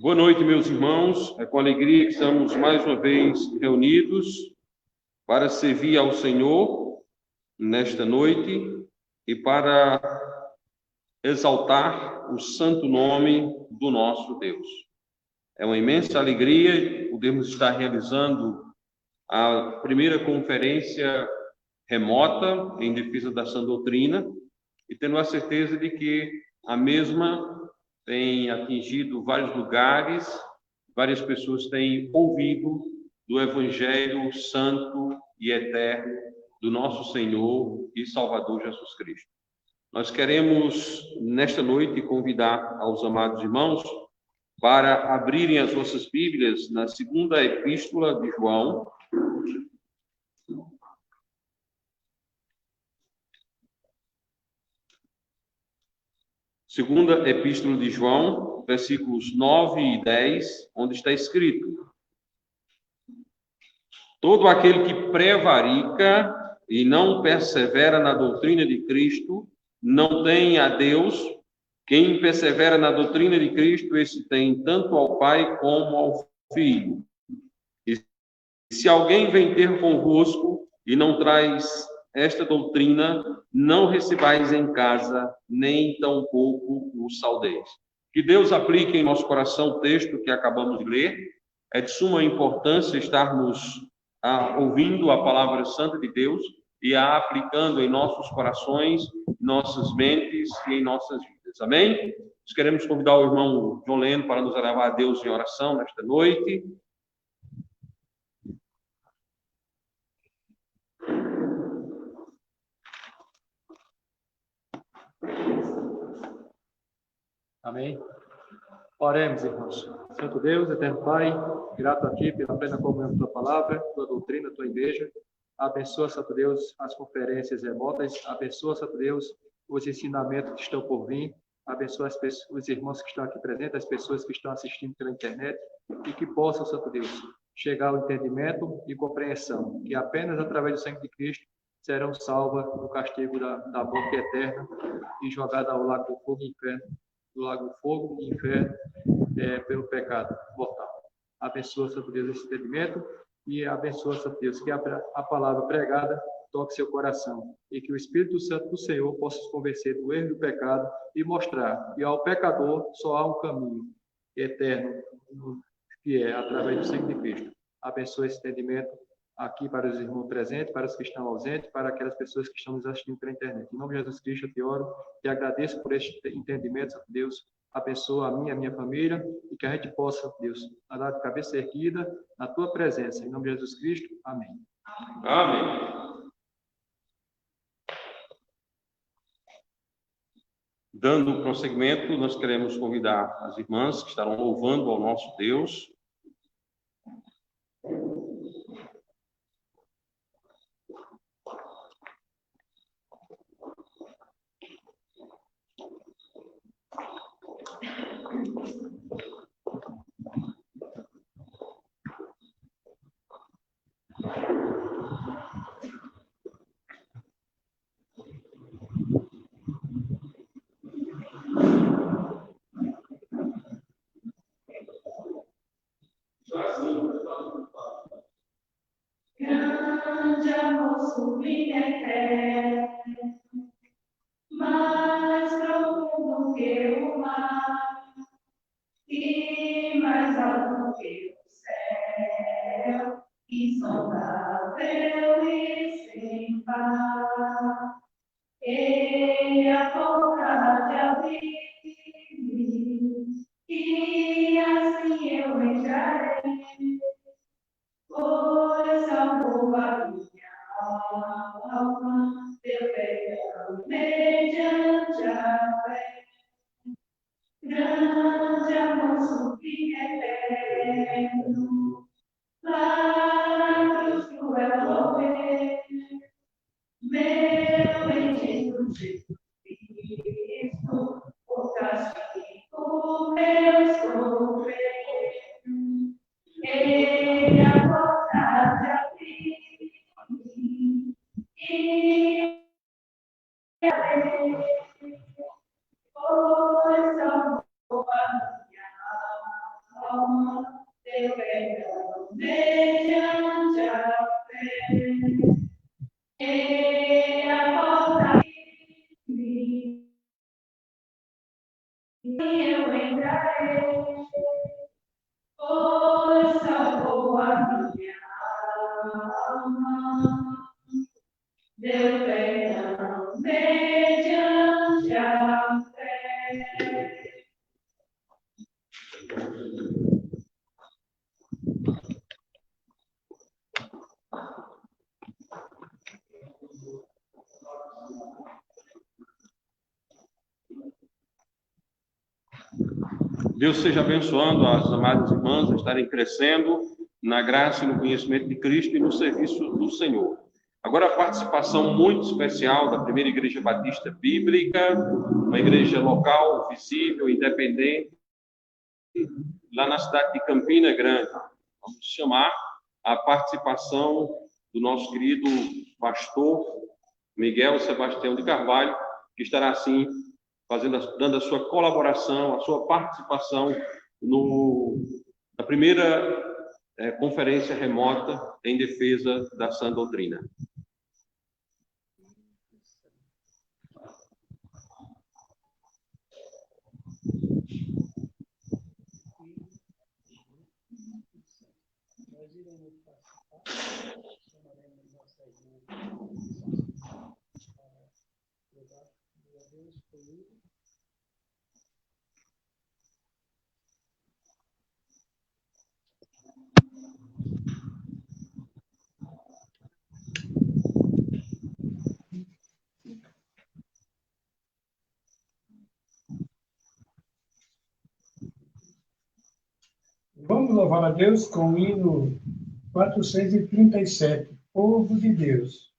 Boa noite, meus irmãos. É com alegria que estamos mais uma vez reunidos para servir ao Senhor nesta noite e para exaltar o santo nome do nosso Deus. É uma imensa alegria podermos estar realizando a primeira conferência remota em defesa da sã doutrina e tendo a certeza de que a mesma tem atingido vários lugares, várias pessoas têm ouvido do Evangelho Santo e Eterno do nosso Senhor e Salvador Jesus Cristo. Nós queremos, nesta noite, convidar aos amados irmãos para abrirem as vossas Bíblias na segunda epístola de João. Segunda epístola de João, versículos 9 e 10, onde está escrito: todo aquele que prevarica e não persevera na doutrina de Cristo, não tem a Deus. Quem persevera na doutrina de Cristo, esse tem tanto ao Pai como ao Filho. E se alguém vem ter convosco e não traz esta doutrina, não recebais em casa, nem tampouco o saudeis. Que Deus aplique em nosso coração o texto que acabamos de ler. É de suma importância estarmos ouvindo a palavra santa de Deus e a aplicando em nossos corações, nossas mentes e em nossas vidas. Amém? Nós queremos convidar o irmão João Leno para nos elevar a Deus em oração nesta noite. Amém. Oremos, irmãos. Santo Deus, eterno Pai, grato a Ti pela plena comunhão da Tua palavra, Tua doutrina, Tua igreja. Abençoa, Santo Deus, as conferências remotas. Abençoa, Santo Deus, os ensinamentos que estão por vir. Abençoa os irmãos que estão aqui presentes, as pessoas que estão assistindo pela internet, e que possam, Santo Deus, chegar ao entendimento e compreensão, que apenas através do sangue de Cristo serão salvas do castigo da morte eterna e jogadas ao lago do fogo e inferno, do lago do fogo e inferno, pelo pecado mortal. Abençoa, Santo Deus, esse entendimento e abençoa, Santo Deus, que a palavra pregada toque seu coração e que o Espírito Santo do Senhor possa se convencer do erro e do pecado e mostrar que ao pecador só há um caminho eterno, que é através do sangue de Cristo. Abençoa esse entendimento aqui para os irmãos presentes, para os que estão ausentes, para aquelas pessoas que estão nos assistindo pela internet. Em nome de Jesus Cristo, eu te oro e agradeço por este entendimento, Santo Deus. Abençoa a mim e a minha família e que a gente possa, Deus, andar de cabeça erguida na tua presença. Em nome de Jesus Cristo. Amém. Amém. Dando prosseguimento, nós queremos convidar as irmãs que estarão louvando ao nosso Deus. Grande amor sublime eterno, mais profundo que o mar, e mais alto que o céu, insondável e sem par. E a vontade abrir, e assim eu entrarei, pois salvou a minha alma, teu mediante a fé. Grande amor sublime eterno, lá na cruz cruel morrer, meu bendito Jesus Cristo, por castigo meu sofrer. Ele a vontade abrir, e pois salvou a minha E a porta livre, eu entrarei, pois salvou a minha alma. Deu perdão mediante a fé. Deus seja abençoando as amadas irmãs a estarem crescendo na graça e no conhecimento de Cristo e no serviço do Senhor. Agora, a participação muito especial da Primeira Igreja Batista Bíblica, uma igreja local, visível, independente, lá na cidade de Campina Grande. Vamos chamar a participação do nosso querido pastor Miguel Sebastião de Carvalho, que estará, assim, dando a sua colaboração, a sua participação na primeira conferência remota em defesa da sã doutrina. Vamos louvar a Deus com o hino 437, Povo de Deus.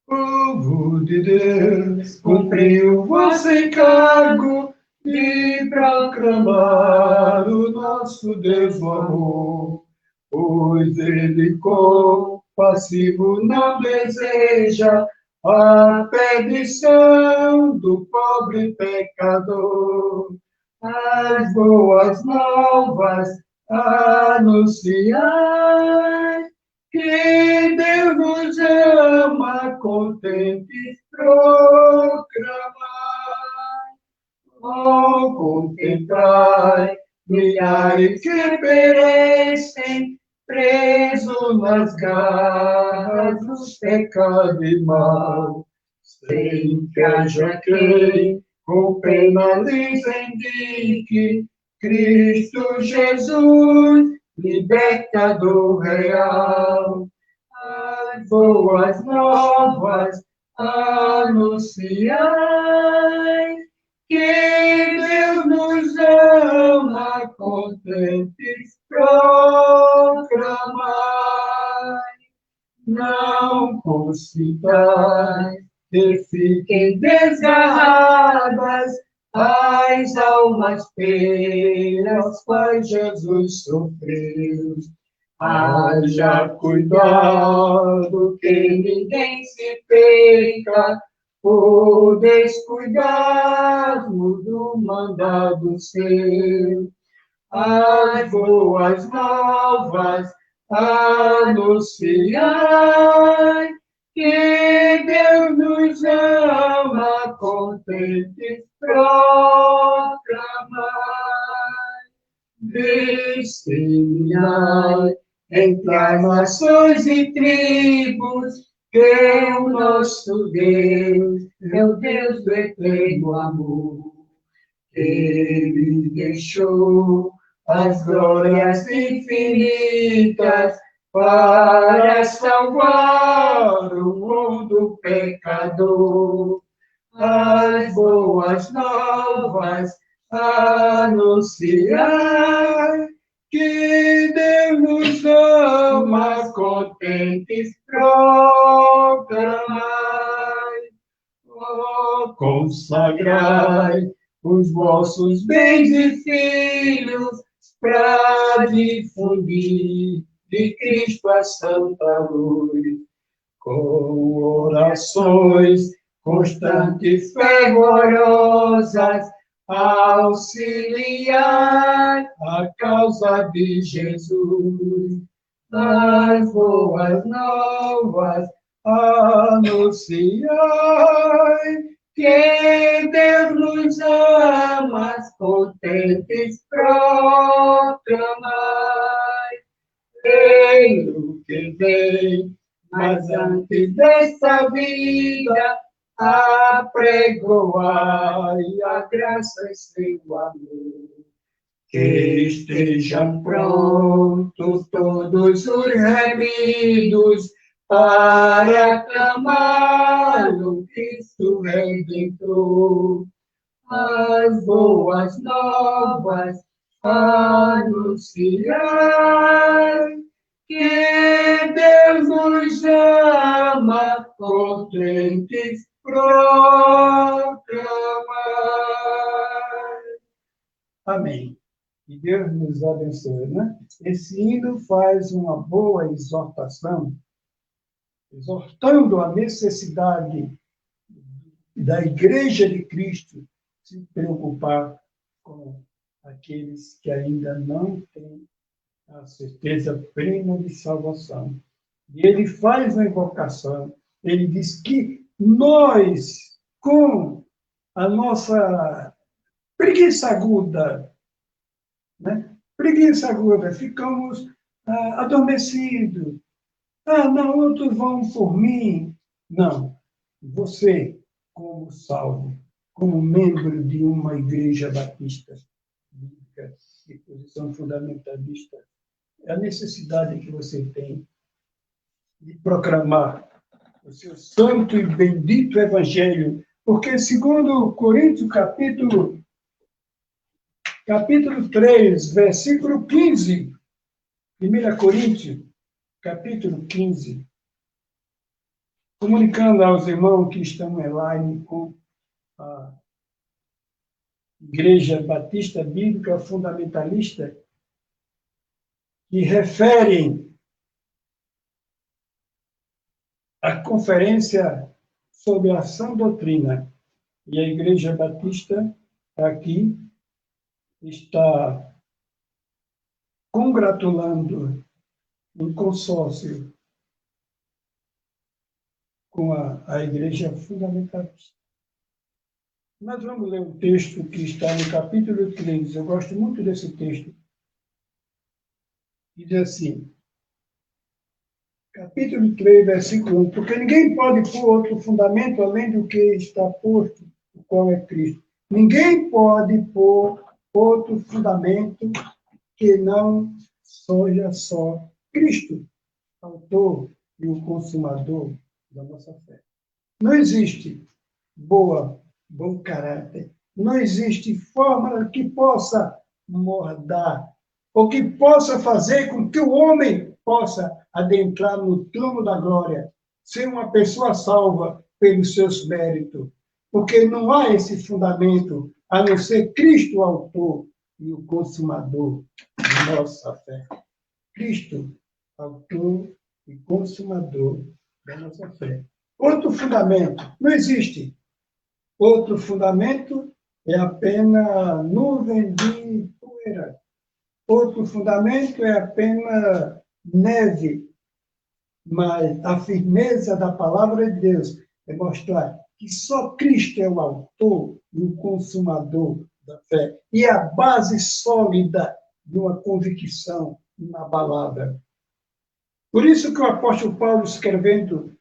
Povo de Deus, cumpriu vosso encargo de proclamar o nosso Deus o amor, pois ele compassivo não deseja a perdição do pobre pecador. As boas novas anunciai, que Deus nos ama, contentes proclamai. Oh, contemplai milhares que perecem, presos nas garras dos pecados e mal, sem que haja quem com pena lhes indique Cristo Jesus, libertador real. As boas novas anunciai, que Deus nos ama, contentes proclamai. Não considerai que fiquem desgarradas as almas pelas quais Jesus sofreu. Haja cuidado que ninguém se perca por descuidarmos do mandado seu. As boas novas anunciai, que Deus nos ama, contentes proclamai. Disseminai entre as nações e tribos que o nosso Deus é o Deus do eterno amor. Ele deixou as glórias infinitas para salvar o mundo pecador. As boas novas anunciar, que Deus nos ama, contentes proclamai. Oh, consagrai os vossos bens e filhos para difundir de Cristo a santa luz. com orações constantes, fervorosas, auxiliar a causa de Jesus, as boas novas anunciar que Deus nos ama, contentes proclamar. Pelo que vem, mas antes desta vida, apregoai a graça e seu amor. Que estejam prontos todos os remidos para clamá-lo, Cristo Redentor. As boas novas anunciar que Deus nos ama, contentes proclamar. Amém. Que Deus nos abençoe, né? Esse hino faz uma boa exortação, exortando a necessidade da Igreja de Cristo se preocupar com aqueles que ainda não têm a certeza plena de salvação. E ele faz uma invocação, ele diz que nós, com a nossa preguiça aguda, né? Preguiça aguda, ficamos adormecidos. Não, outros vão por mim. Não, você, como salvo, como membro de uma igreja batista, bíblica, de posição fundamentalista, é a necessidade que você tem de proclamar o seu santo e bendito evangelho, porque segundo Coríntios, capítulo 3, versículo 15, 1 Coríntios, capítulo 15, comunicando aos irmãos que estão online com a Igreja Batista Bíblica Fundamentalista, que referem a conferência sobre a sã doutrina. E a Igreja Batista aqui está congratulando um consórcio com a Igreja Fundamentalista. Nós vamos ler um texto que está no capítulo 3. Eu gosto muito desse texto. Diz assim, capítulo 3, versículo 1. Porque ninguém pode pôr outro fundamento além do que está posto, o qual é Cristo. Ninguém pode pôr outro fundamento que não seja só Cristo, autor e o consumador da nossa fé. Não existe bom caráter, não existe fórmula que possa mordar, ou que possa fazer com que o homem possa adentrar no trono da glória, ser uma pessoa salva pelos seus méritos, porque não há esse fundamento a não ser Cristo, o autor e o consumador de nossa fé. Cristo, autor e consumador da nossa fé. Outro fundamento não existe. Outro fundamento é apenas nuvem de poeira. Outro fundamento é apenas neve. Mas a firmeza da palavra de Deus é mostrar que só Cristo é o autor e o consumador da fé. E a base sólida de uma convicção inabalável. Por isso que o apóstolo Paulo, escrevendo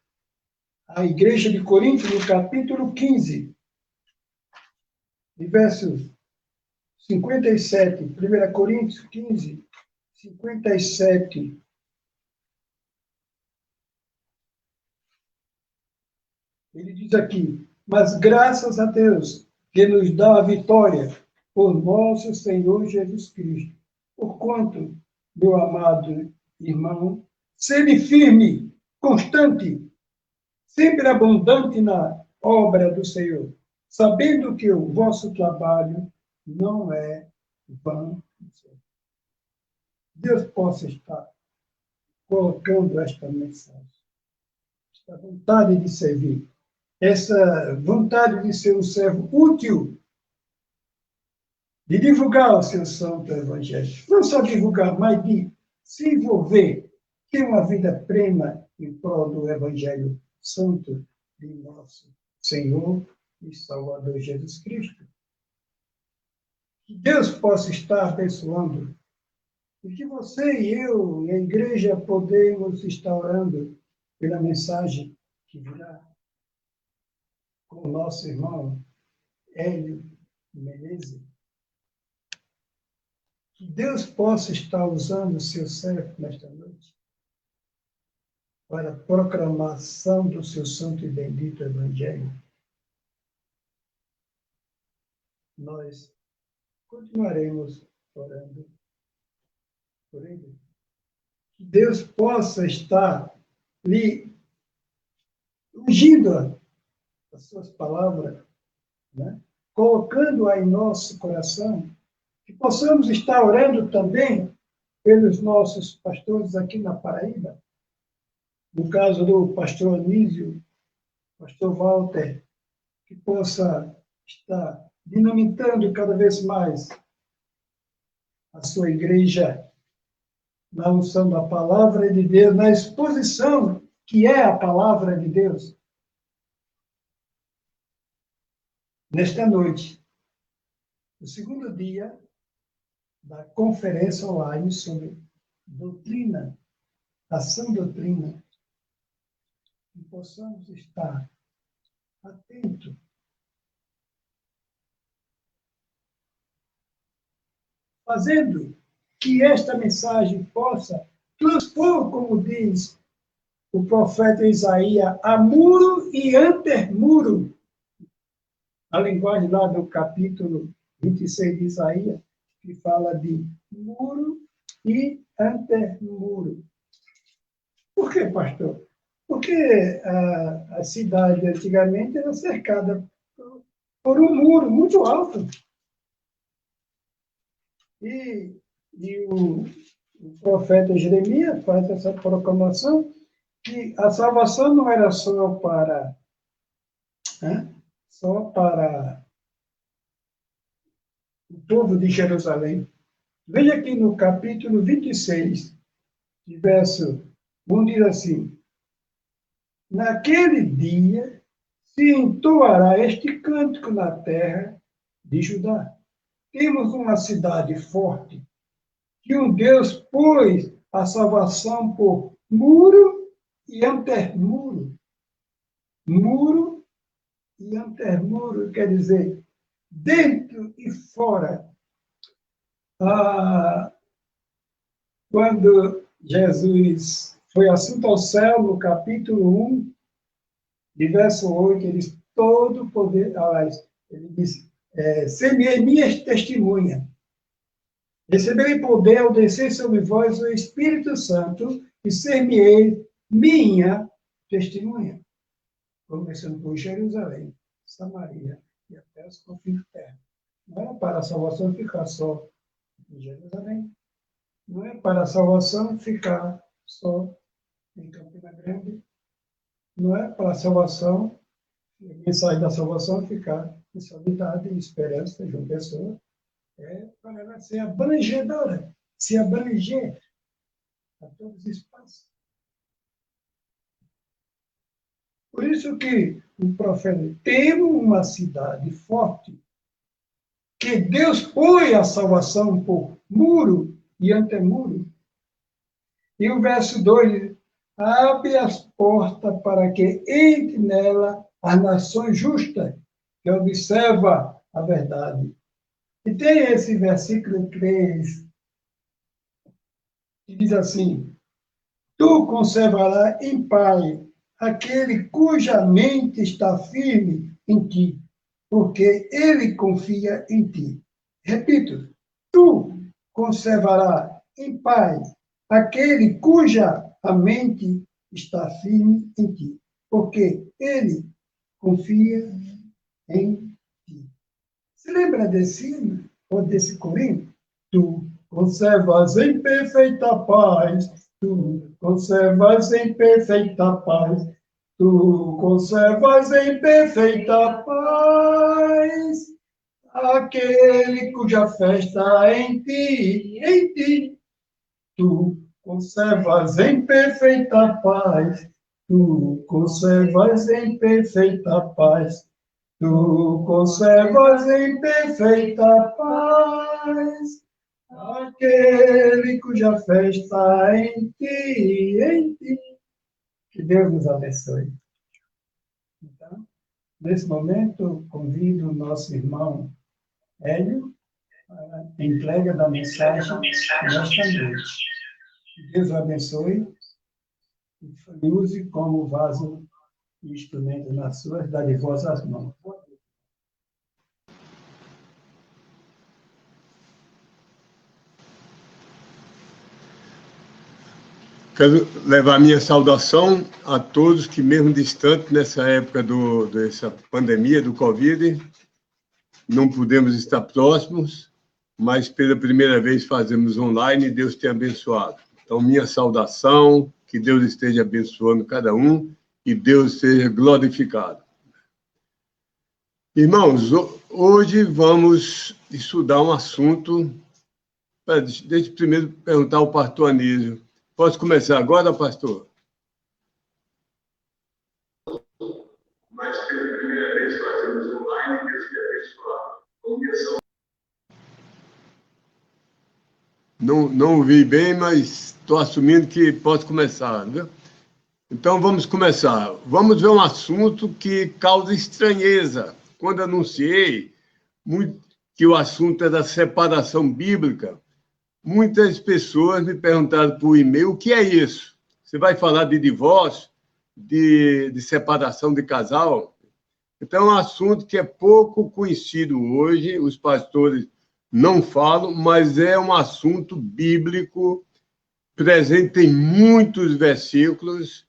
à igreja de Corinto, no capítulo 15, versos 57, 1 Coríntios 15, 57. Ele diz aqui, mas graças a Deus que nos dá a vitória por nosso Senhor Jesus Cristo. Porquanto, meu amado irmão, sede firme, constante, sempre abundante na obra do Senhor, sabendo que o vosso trabalho não é vão. Deus possa estar colocando esta mensagem, essa vontade de servir, essa vontade de ser um servo útil, de divulgar o seu santo evangelho. Não só divulgar, mas de se envolver, ter uma vida plena em prol do evangelho santo de nosso Senhor e Salvador Jesus Cristo. Que Deus possa estar abençoando e que você e eu e a igreja podemos estar orando pela mensagem que virá com o nosso irmão Hélio Menezes. Que Deus possa estar usando o seu servo nesta noite para a proclamação do seu santo e bendito Evangelho. Nós continuaremos orando por ele. Que Deus possa estar lhe ungindo as suas palavras, né? Colocando-a em nosso coração, que possamos estar orando também pelos nossos pastores aqui na Paraíba, no caso do pastor Anísio, pastor Walter, que possa estar dinamitando cada vez mais a sua igreja na unção da palavra de Deus, na exposição que é a palavra de Deus. Nesta noite, o segundo dia da conferência online sobre doutrina, ação doutrina, que possamos estar atentos fazendo que esta mensagem possa transpor, como diz o profeta Isaías, a muro e antemuro, a linguagem lá do capítulo 26 de Isaías, que fala de muro e antemuro. Por quê, pastor? Porque a cidade antigamente era cercada por um muro muito alto. E o profeta Jeremias faz essa proclamação que a salvação não era só para o povo de Jerusalém. Veja aqui no capítulo 26, verso 1, diz assim: naquele dia se entoará este cântico na terra de Judá. Temos uma cidade forte, que um Deus pôs a salvação por muro e antemuro. Muro e antemuro quer dizer dentro e fora. Quando Jesus foi assunto ao céu, no capítulo 1, de verso 8, ele diz: todo poder, ele diz, semeei minha testemunha. Receberei poder ao descer sobre vós o Espírito Santo e ser-me-ei minha testemunha. Começando por Jerusalém, Samaria e até os confins da terra. Não é para a salvação ficar só em Jerusalém. Não é para a salvação ficar só em Campina Grande. Não é para a salvação, quem sai da salvação ficar em Soledade, em Esperança, João Pessoa. É para ela ser abrangedora, se abranger a todos os espaços. Por isso que o profeta tem uma cidade forte, que Deus põe a salvação por muro e antemuro. E o verso 2, abre as portas para que entre nela as nações justas, que observa a verdade. E tem esse versículo 3, que diz assim: tu conservarás em paz aquele cuja mente está firme em ti, porque ele confia em ti. Repito, tu conservarás em paz aquele cuja a mente está firme em ti, porque ele confia em ti. Se lembra desse hino, ou desse corinho? Tu conservas em perfeita paz, tu conservas em perfeita paz Tu conservas em perfeita paz aquele cuja festa é em ti. Tu conservas em perfeita paz, tu conservas em perfeita paz, tu conservas em perfeita paz aquele cuja festa é em ti. Que Deus nos abençoe. Então, nesse momento, convido o nosso irmão Hélio a entrega da mensagem nesta noite. Que Deus o abençoe e use como vaso e instrumento nas suas dadivosas mãos. Quero levar minha saudação a todos que, mesmo distante nessa época dessa pandemia do Covid, não pudemos estar próximos, mas pela primeira vez fazemos online e Deus tem abençoado. Então, minha saudação, que Deus esteja abençoando cada um e Deus seja glorificado. Irmãos, hoje vamos estudar um assunto. Deixa eu primeiro perguntar ao pastor Anísio. Posso começar agora, pastor? Mas pela primeira vez fazemos online, Deus te abençoado. Não ouvi bem, mas estou assumindo que posso começar, viu? Então, vamos começar. Vamos ver um assunto que causa estranheza. Quando anunciei que o assunto é da separação bíblica, muitas pessoas me perguntaram por e-mail, o que é isso? Você vai falar de divórcio, de separação de casal? Então, é um assunto que é pouco conhecido hoje, os pastores não falam, mas é um assunto bíblico, presente em muitos versículos,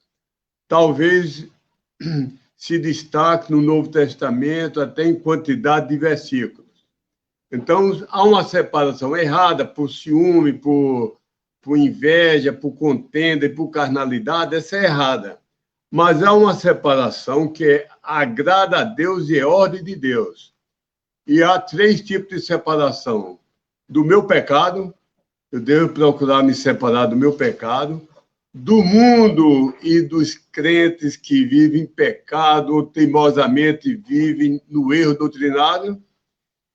talvez se destaque no Novo Testamento, até em quantidade de versículos. Então, há uma separação errada por ciúme, por inveja, por contenda e por carnalidade, essa é errada. Mas há uma separação que agrada a Deus e é ordem de Deus. E há 3 tipos de separação. Do meu pecado, eu devo procurar me separar do meu pecado, do mundo e dos crentes que vivem em pecado ou teimosamente vivem no erro doutrinário,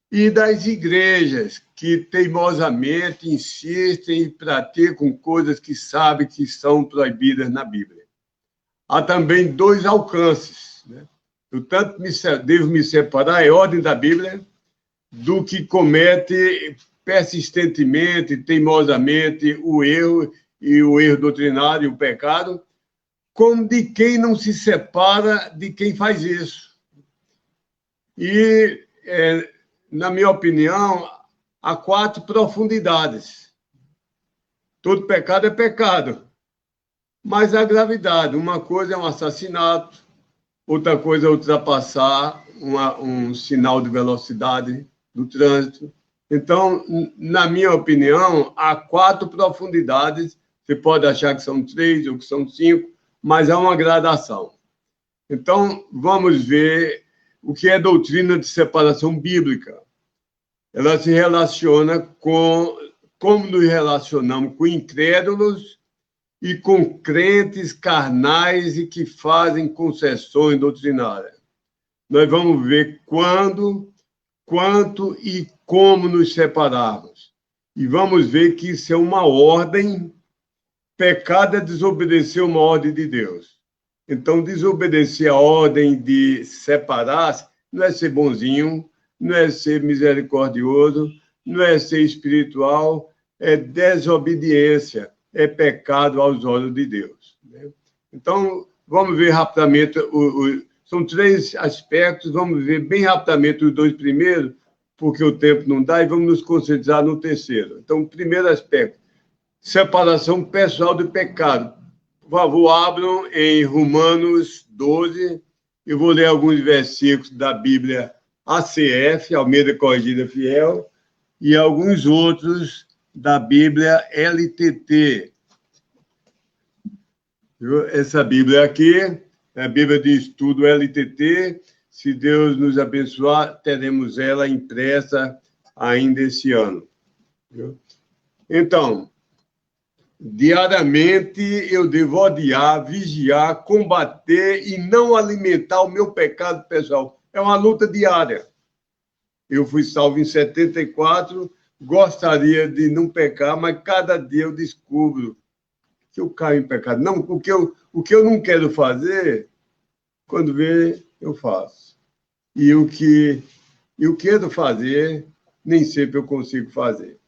e das igrejas que teimosamente insistem e praticam coisas que sabem que são proibidas na Bíblia. Há também 2 alcances, né? Eu tanto devo me separar, é ordem da Bíblia, do que comete persistentemente, teimosamente o erro doutrinário, o pecado, como de quem não se separa de quem faz isso. E na minha opinião, há 4 profundidades. Todo pecado é pecado, mas a gravidade. Uma coisa é um assassinato, outra coisa é ultrapassar um sinal de velocidade do trânsito. Então, na minha opinião, há 4 profundidades. Você pode achar que são 3 ou que são 5, mas há uma gradação. Então, vamos ver o que é doutrina de separação bíblica. Ela se relaciona com como nos relacionamos com incrédulos e com crentes carnais e que fazem concessões doutrinárias. Nós vamos ver quando, quanto e como nos separarmos. E vamos ver que isso é uma ordem. Pecado é desobedecer uma ordem de Deus. Então, desobedecer a ordem de separar-se não é ser bonzinho, não é ser misericordioso, não é ser espiritual, é desobediência, é pecado aos olhos de Deus. Né? Então, vamos ver rapidamente, são 3 aspectos, vamos ver bem rapidamente os 2 primeiros, porque o tempo não dá, e vamos nos concentrar no terceiro. Então, o primeiro aspecto, separação pessoal do pecado. Por favor, abram em Romanos 12, eu vou ler alguns versículos da Bíblia ACF, Almeida Corrigida Fiel, e alguns outros da Bíblia LTT. Essa Bíblia aqui A Bíblia diz tudo LTT. Se Deus nos abençoar, teremos ela impressa ainda esse ano. Então, diariamente eu devo odiar, vigiar, combater e não alimentar o meu pecado pessoal. É uma luta diária. Eu fui salvo em 74, gostaria de não pecar, mas cada dia eu descubro que eu caio em pecado. Não, o que eu não quero fazer, quando vê, eu faço. E o que eu quero fazer, nem sempre eu consigo fazer.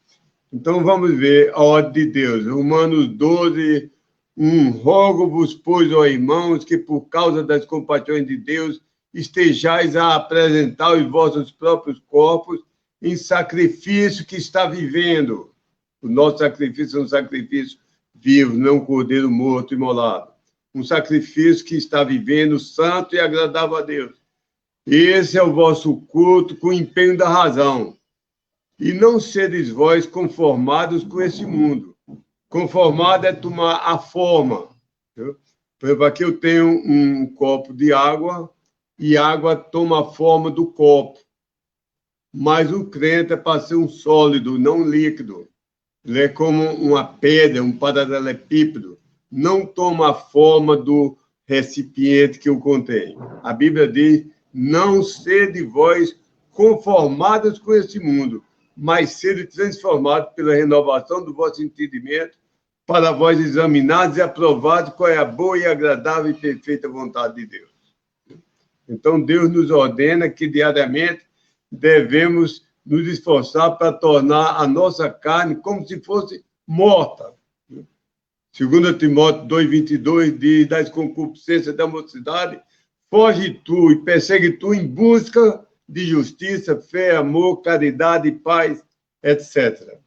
Então, vamos ver a ordem de Deus. Romanos 12, 1. Rogo-vos, pois, ó irmãos, que por causa das compaixões de Deus, estejais a apresentar os vossos próprios corpos em sacrifício que está vivendo. O nosso sacrifício é um sacrifício vivo, não um cordeiro morto, imolado. Um sacrifício que está vivendo, santo e agradável a Deus. Esse é o vosso culto com empenho da razão. E não seres vós conformados com esse mundo. Conformado é tomar a forma. Viu? Por exemplo, aqui eu tenho um copo de água e a água toma a forma do copo. Mas o crente é para ser um sólido, não um líquido. Ele é como uma pedra, um paralelepípedo. Não toma a forma do recipiente que o contém. A Bíblia diz, não sede vós conformados com esse mundo, mas sede transformados pela renovação do vosso entendimento, para vós examinados e aprovados qual é a boa e agradável e perfeita vontade de Deus. Então, Deus nos ordena que diariamente devemos nos esforçar para tornar a nossa carne como se fosse morta. 2 Timóteo 2,22 diz, das concupiscências da mocidade, foge tu e persegue tu em busca de justiça, fé, amor, caridade, paz, etc.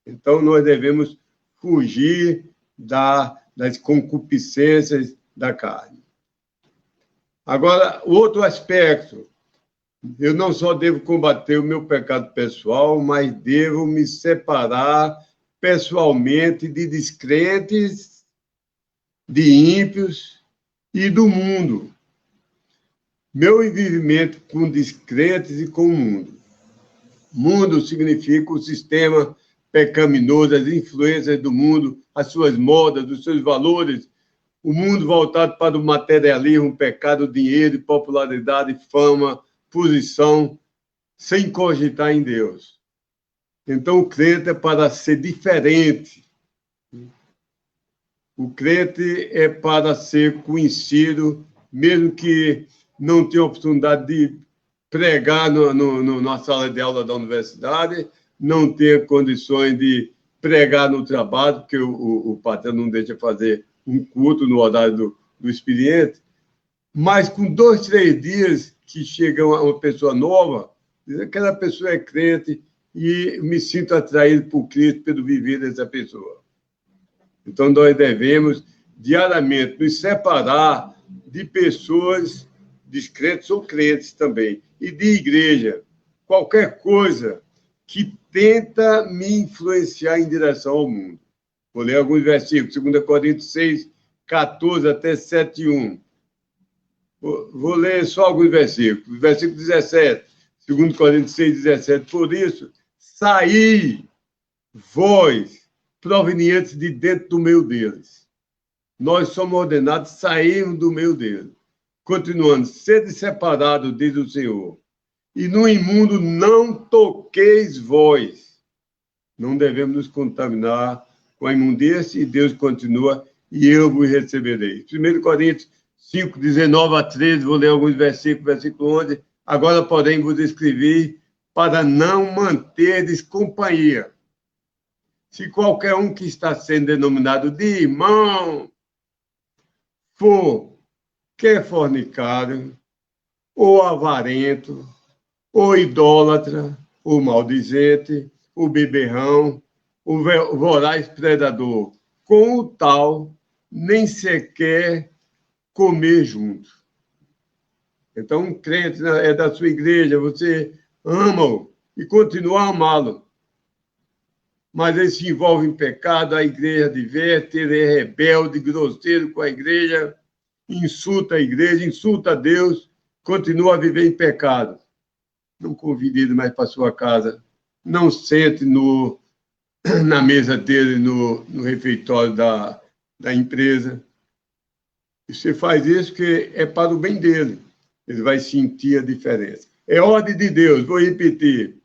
Então, nós devemos fugir das concupiscências da carne. Agora, outro aspecto, eu não só devo combater o meu pecado pessoal, mas devo me separar pessoalmente de descrentes, de ímpios e do mundo. Meu envolvimento com descrentes e com o mundo. Mundo significa o sistema pecaminoso, as influências do mundo, as suas modas, os seus valores, o mundo voltado para o materialismo, pecado, dinheiro, popularidade, fama, posição, sem cogitar em Deus. Então, o crente é para ser diferente. O crente é para ser conhecido, mesmo que não tenha oportunidade de pregar na sala de aula da universidade, não tenha condições de pregar no trabalho, porque o patrão não deixa fazer um culto no horário do expediente, mas com 2, 3 dias que chega uma pessoa nova, aquela pessoa é crente e me sinto atraído por Cristo pelo viver dessa pessoa. Então, nós devemos diariamente nos separar de pessoas descrentes ou crentes também, e de igreja, qualquer coisa que tenta me influenciar em direção ao mundo. Vou ler alguns versículos, 2 Coríntios 6, 14 até 7, 1. Vou ler só alguns versículos. Versículo 17, 2 Coríntios 6, 17. Por isso, saí, vós, provenientes de dentro do meio deles. Nós somos ordenados a sairmos do meio deles. Continuando, sede separados, diz o Senhor, e no imundo não toqueis vós. Não devemos nos contaminar com a imundícia, e Deus continua, e eu vos receberei. 1 Coríntios 5, 19 a 13, vou ler alguns versículos, versículo 11. Agora, porém, vos escrevi para não manterdes companhia. Se qualquer um que está sendo denominado de irmão for quer fornicário, ou avarento, ou idólatra, ou maldizente, ou beberrão, ou voraz predador, com o tal, nem sequer comer junto. Então, um crente é da sua igreja, você ama-o e continua a amá-lo. Mas ele se envolve em pecado, a igreja adverte, ele é rebelde, grosseiro com a igreja, insulta a igreja, insulta a Deus, continua a viver em pecado. Não convide ele mais para sua casa. Não sente na mesa dele, no refeitório da empresa. E você faz isso porque é para o bem dele. Ele vai sentir a diferença. É ordem de Deus, vou repetir.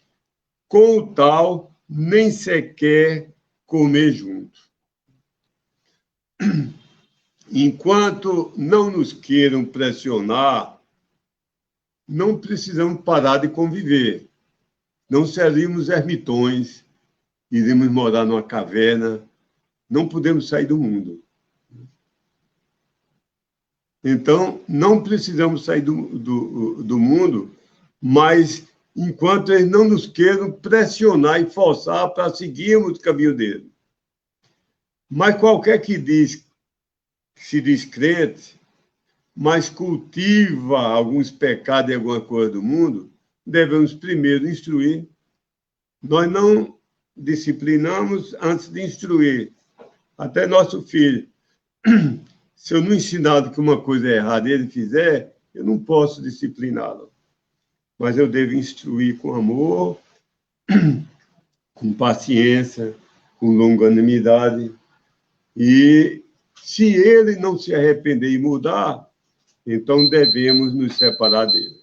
Com o tal, nem sequer comer junto. Enquanto não nos queiram pressionar, não precisamos parar de conviver. Não seríamos ermitões, iríamos morar numa caverna, não podemos sair do mundo. Então, não precisamos sair do mundo, mas enquanto eles não nos queiram pressionar e forçar para seguirmos o caminho dele. Mas qualquer que se diz crente, mas cultiva alguns pecados e alguma coisa do mundo, devemos primeiro instruir. Nós não disciplinamos antes de instruir. Até nosso filho. Se eu não ensinar que uma coisa é errada e ele fizer, eu não posso discipliná-lo. Mas eu devo instruir com amor, com paciência, com longanimidade. E se ele não se arrepender e mudar, então devemos nos separar dele.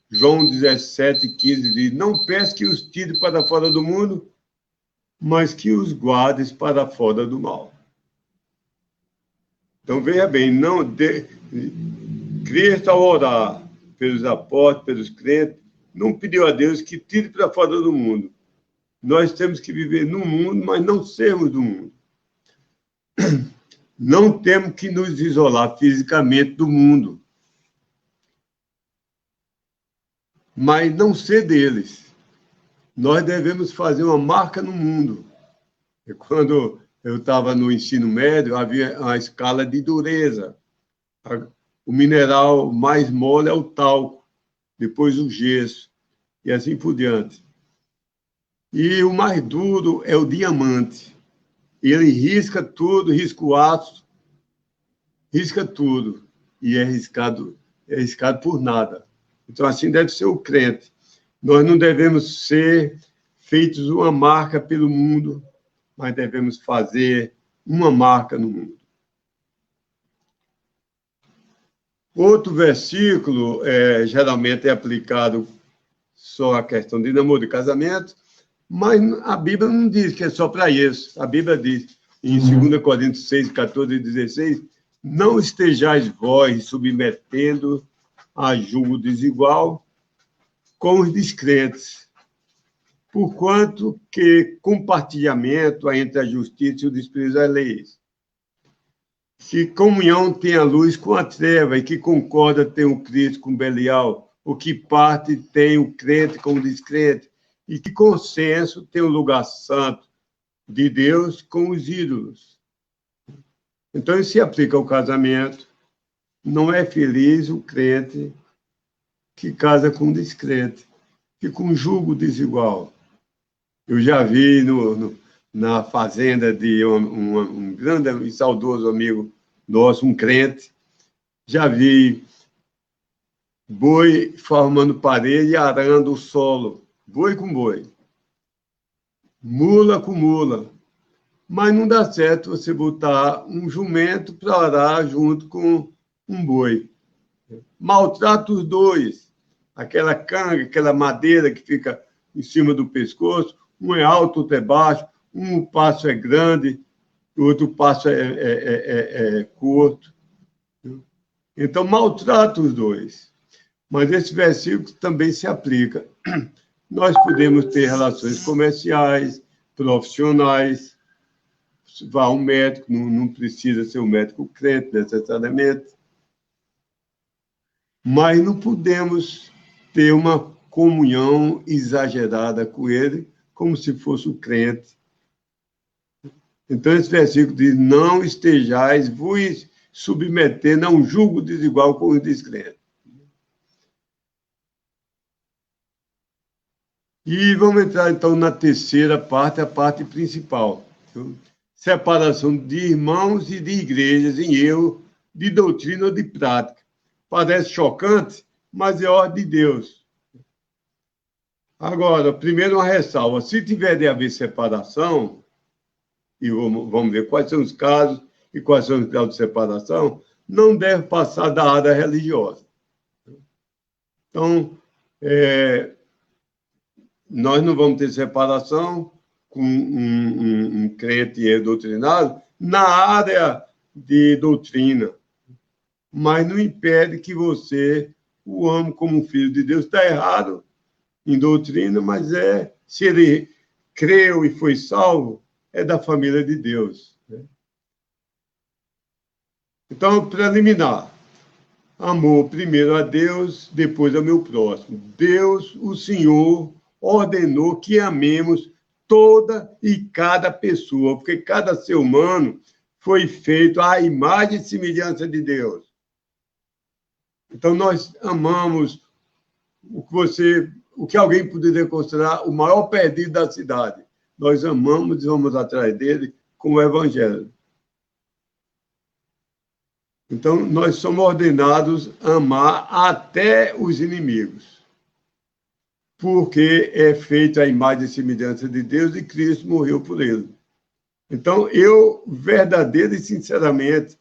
João 17,15 diz, não peço que os tire para fora do mundo, mas que os guardes para fora do mal. Então, veja bem, Cristo, ao orar pelos apóstolos, pelos crentes, não pediu a Deus que tire para fora do mundo. Nós temos que viver no mundo, mas não sermos do mundo. Não temos que nos isolar fisicamente do mundo, mas não ser deles. Nós devemos fazer uma marca no mundo. E quando eu estava no ensino médio, havia uma escala de dureza. O mineral mais mole é o talco, depois o gesso, e assim por diante. E o mais duro é o diamante. Ele risca tudo, risca o aço, risca tudo, e é riscado por nada. Então, assim deve ser o crente. Nós não devemos ser feitos uma marca pelo mundo, mas devemos fazer uma marca no mundo. Outro versículo, geralmente é aplicado só à questão de namoro e casamento, mas a Bíblia não diz que é só para isso. A Bíblia diz, em 2 Coríntios 6, 14 e 16, não estejais vós submetendo a julgo desigual com os descrentes, porquanto que compartilhamento há entre a justiça e o desprezo das leis. Que comunhão tem a luz com a treva, e que concorda tem o Cristo com Belial, o que parte tem o crente com o descrente, e que consenso tem o lugar santo de Deus com os ídolos. Então, isso se aplica ao casamento. Não é feliz o crente que casa com descrente, que com julgo desigual. Eu já vi na fazenda de um grande e saudoso amigo nosso, um crente, já vi boi formando parede e arando o solo, boi com boi, mula com mula. Mas não dá certo você botar um jumento para arar junto com um boi. Maltrata os dois. Aquela canga, aquela madeira que fica em cima do pescoço, um é alto, outro é baixo, um passo é grande, o outro passo é curto. Então, maltrata os dois. Mas esse versículo também se aplica. Nós podemos ter relações comerciais, profissionais, vá a um médico, não precisa ser um médico crente necessariamente, mas não podemos ter uma comunhão exagerada com ele, como se fosse o crente. Então, esse versículo diz, não estejais vos submetendo a um julgo desigual com os descrentes. E vamos entrar, então, na terceira parte, a parte principal. separação de irmãos e de igrejas em erro de doutrina ou de prática. Parece chocante, mas é ordem de Deus. Agora, primeiro uma ressalva. Se tiver de haver separação, e vamos ver quais são os casos e quais são os graus de separação, não deve passar da área religiosa. Então, nós não vamos ter separação com um crente doutrinado na área de doutrina, mas não impede que você o ame como um filho de Deus. Está errado em doutrina, mas se ele creu e foi salvo, é da família de Deus. Então, preliminar. Amor primeiro a Deus, depois ao meu próximo. Deus, o Senhor, ordenou que amemos toda e cada pessoa, porque cada ser humano foi feito à imagem e semelhança de Deus. Então, nós amamos o que alguém poderia considerar o maior perdido da cidade. Nós amamos e vamos atrás dele com o Evangelho. Então, nós somos ordenados a amar até os inimigos, porque é feito a imagem e semelhança de Deus e Cristo morreu por ele. Então, eu, verdadeiro e sinceramente,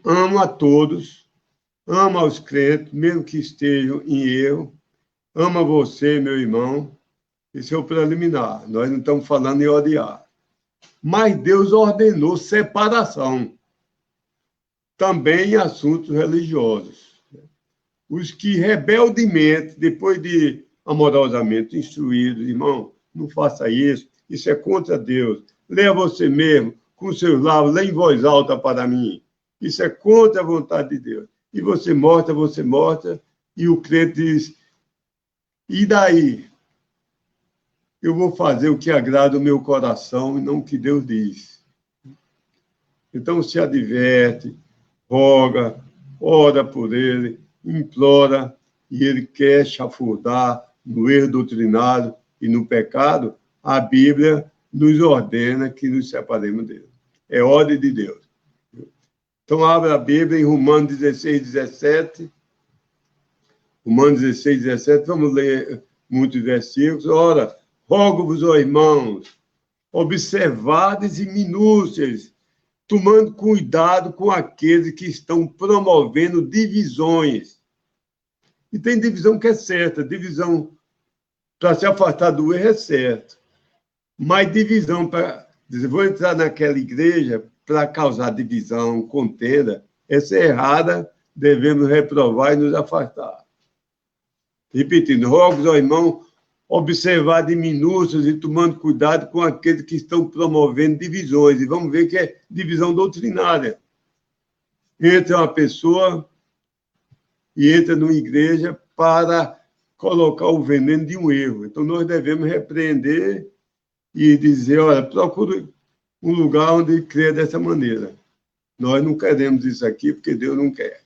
amo a todos, amo aos crentes, mesmo que estejam em erro, amo a você, meu irmão. Esse é o preliminar. Nós não estamos falando em odiar. Mas Deus ordenou separação, também em assuntos religiosos. Os que rebeldemente, depois de amorosamente instruídos, irmão, não faça isso é contra Deus. Leia você mesmo, com seus lábios, leia em voz alta para mim. Isso é contra a vontade de Deus. E você morta, e o crente diz, e daí? Eu vou fazer o que agrada o meu coração e não o que Deus diz. Então, se adverte, roga, ora por ele, implora, e ele quer chafurdar no erro doutrinário e no pecado, a Bíblia nos ordena que nos separemos dele. É ordem de Deus. Então, abra a Bíblia em Romanos 16, 17. Romanos 16, 17, vamos ler muitos versículos. Ora, rogo-vos, ó irmãos, observades e minúcias, tomando cuidado com aqueles que estão promovendo divisões. E tem divisão que é certa, divisão para se afastar do erro é certo, mas divisão para dizer, vou entrar naquela igreja para causar divisão, contenda, essa é errada, devemos reprovar e nos afastar. Repetindo, rogo ao irmão observar de minúcias e tomando cuidado com aqueles que estão promovendo divisões. E vamos ver que é divisão doutrinária. Entra uma pessoa e entra numa igreja para colocar o veneno de um erro. Então, nós devemos repreender e dizer, olha, procure um lugar onde crê dessa maneira. Nós não queremos isso aqui porque Deus não quer.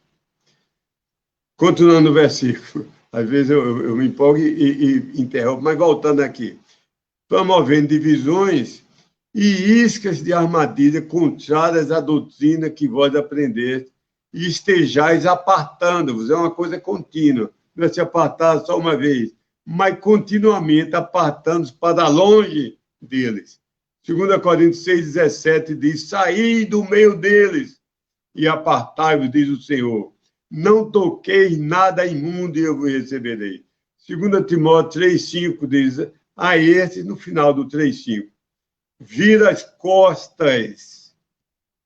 Continuando o versículo. Às vezes eu me empolgo e interrompo, mas voltando aqui. Promovendo divisões e iscas de armadilha contrárias à doutrina que vós aprendeste e estejais apartando-vos. É uma coisa contínua. Não é se apartar só uma vez, mas continuamente apartando-vos para longe deles. 2 Coríntios 6, 17 diz, saí do meio deles e apartai-vos, diz o Senhor. Não toqueis nada imundo e eu vos receberei. 2 Timóteo 3,5 diz, a estes, no final do 3,5, vira as costas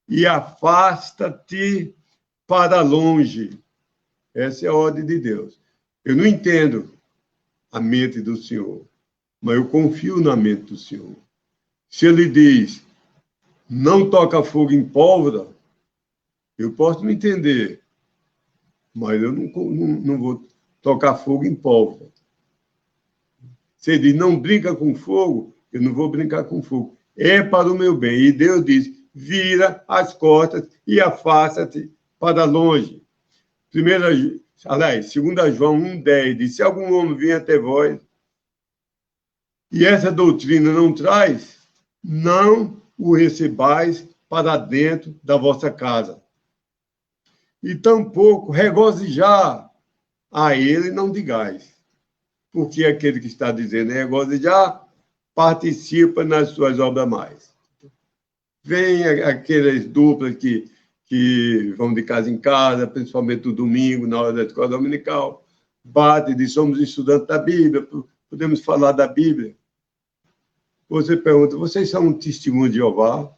e afasta-te para longe. Essa é a ordem de Deus. Eu não entendo a mente do Senhor, mas eu confio na mente do Senhor. Se ele diz, não toca fogo em pólvora, eu posso não entender, mas eu não vou tocar fogo em pólvora. Se ele diz, não brinca com fogo, eu não vou brincar com fogo. É para o meu bem. E Deus diz, vira as costas e afasta-te para longe. 2 João 1,10 diz, se algum homem vier até vós, e essa doutrina não traz, não o recebais para dentro da vossa casa. E tampouco regozijar a ele não digais, porque aquele que está dizendo regozijar participa nas suas obras mais. Vem aquelas duplas que vão de casa em casa, principalmente no domingo, na hora da escola dominical, bate e diz, somos estudantes da Bíblia, podemos falar da Bíblia. Você pergunta, vocês são um testemunho de Jeová?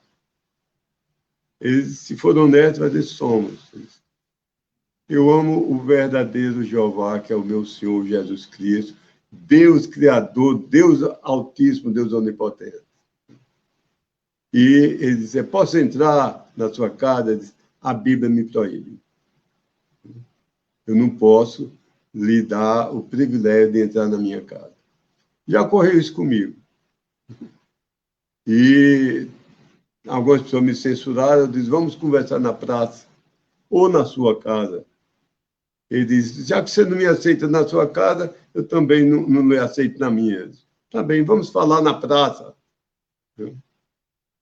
Eles, se forem honestos, vai dizer, somos. Eu amo o verdadeiro Jeová, que é o meu Senhor Jesus Cristo, Deus Criador, Deus Altíssimo, Deus Onipotente. E ele diz, posso entrar na sua casa? Ele diz, a Bíblia me proíbe. Eu não posso lhe dar o privilégio de entrar na minha casa. Já ocorreu isso comigo. E algumas pessoas me censuraram, eu disse, vamos conversar na praça ou na sua casa. Ele disse, já que você não me aceita na sua casa, eu também não me aceito na minha. Tá bem, vamos falar na praça.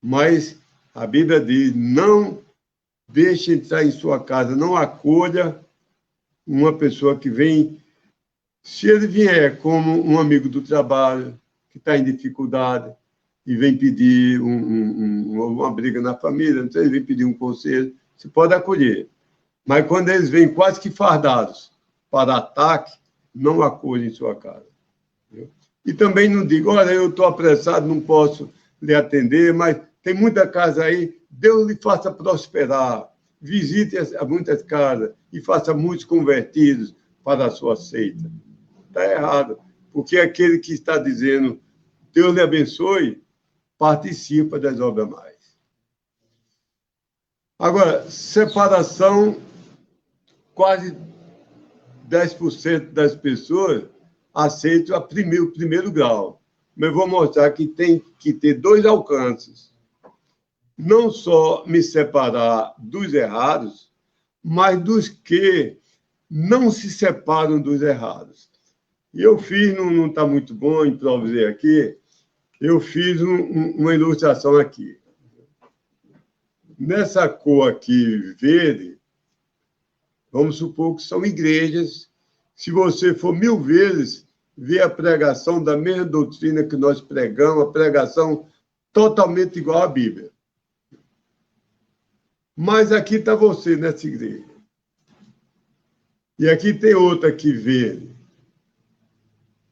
Mas a Bíblia diz, não deixe entrar em sua casa, não acolha uma pessoa que vem, se ele vier como um amigo do trabalho, que está em dificuldade, e vem pedir uma briga na família, não sei, ele vem pedir um conselho, você pode acolher. Mas quando eles vêm quase que fardados para ataque, não acolhem em sua casa. E também não digo, olha, eu estou apressado, não posso lhe atender, mas tem muita casa aí, Deus lhe faça prosperar, visite muitas casas e faça muitos convertidos para a sua seita. Está errado, porque aquele que está dizendo, Deus lhe abençoe, participa das obras mais. Agora, separação, quase 10% das pessoas aceitam o primeiro grau. Mas vou mostrar que tem que ter dois alcances. Não só me separar dos errados, mas dos que não se separam dos errados. E eu fiz, não está muito bom, improvisei aqui, eu fiz uma ilustração aqui. Nessa cor aqui, verde, vamos supor que são igrejas. Se você for 1000 vezes ver a pregação da mesma doutrina que nós pregamos, a pregação totalmente igual à Bíblia. Mas aqui está você nessa igreja. E aqui tem outra que verde.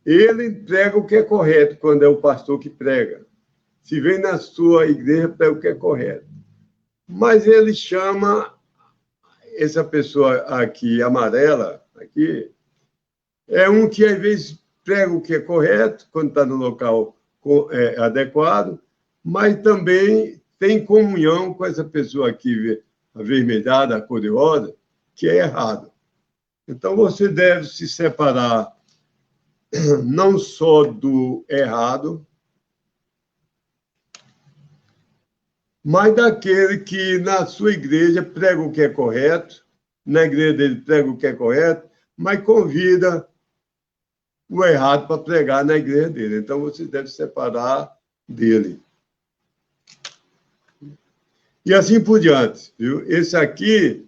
Ele prega o que é correto quando é o pastor que prega. Se vem na sua igreja, prega o que é correto. Mas ele chama essa pessoa aqui, amarela, aqui, é um que às vezes prega o que é correto, quando está no local adequado, mas também tem comunhão com essa pessoa aqui, avermelhada, cor-de-rosa, que é errado. Então, você deve se separar não só do errado, mas daquele que na sua igreja prega o que é correto, na igreja dele prega o que é correto, mas convida o errado para pregar na igreja dele. Então, você deve separar dele. E assim por diante, viu? Esse aqui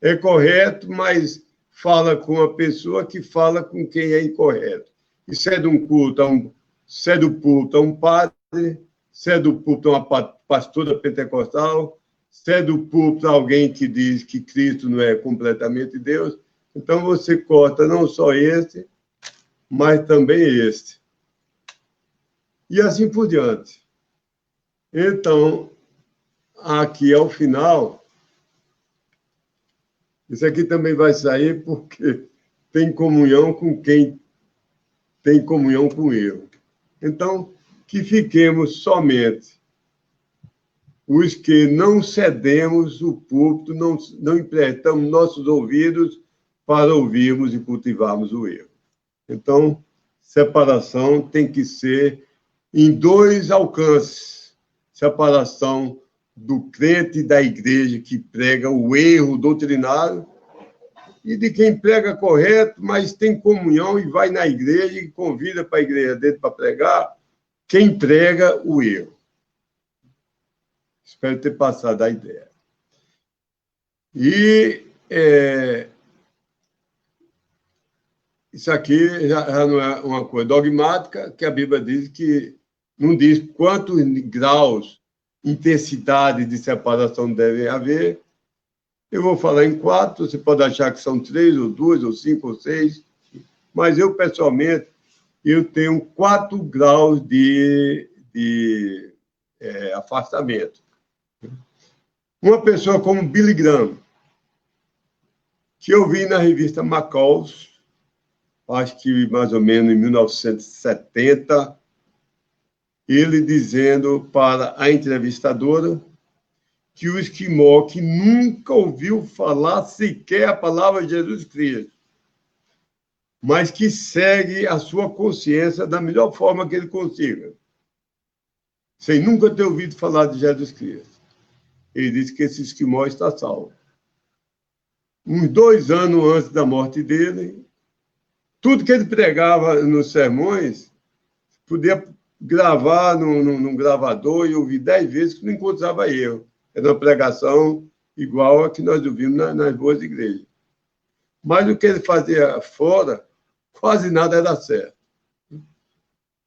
é correto, mas fala com a pessoa que fala com quem é incorreto. E se é de um culto, se é do púlpito a um padre, se é do púlpito a uma pastora pentecostal, se é do púlpito a alguém que diz que Cristo não é completamente Deus, então você corta não só esse, mas também este. E assim por diante. Então, aqui ao final, isso aqui também vai sair porque tem comunhão com quem tem comunhão com eu. Então, que fiquemos somente os que não cedemos o púlpito, não emprestamos nossos ouvidos para ouvirmos e cultivarmos o erro. Então, separação tem que ser em dois alcances. Separação do crente da igreja que prega o erro doutrinário e de quem prega correto, mas tem comunhão e vai na igreja e convida para a igreja dele para pregar quem prega o erro. Espero ter passado a ideia. E isso aqui já não é uma coisa dogmática, que a Bíblia diz que não diz quantos graus, intensidade de separação devem haver. Eu vou falar em 4, você pode achar que são 3, ou 2, ou 5, ou 6, mas eu, pessoalmente, eu tenho 4 graus de afastamento. Uma pessoa como Billy Graham, que eu vi na revista McCall's, acho que mais ou menos em 1970, ele dizendo para a entrevistadora que o esquimó que nunca ouviu falar sequer a palavra Jesus Cristo, mas que segue a sua consciência da melhor forma que ele consiga, sem nunca ter ouvido falar de Jesus Cristo. Ele disse que esse esquimó está salvo. Uns 2 anos antes da morte dele, tudo que ele pregava nos sermões, podia gravar num gravador e ouvir 10 vezes que não encontrava erro. Era uma pregação igual a que nós ouvimos nas boas igrejas. Mas o que ele fazia fora, quase nada era certo.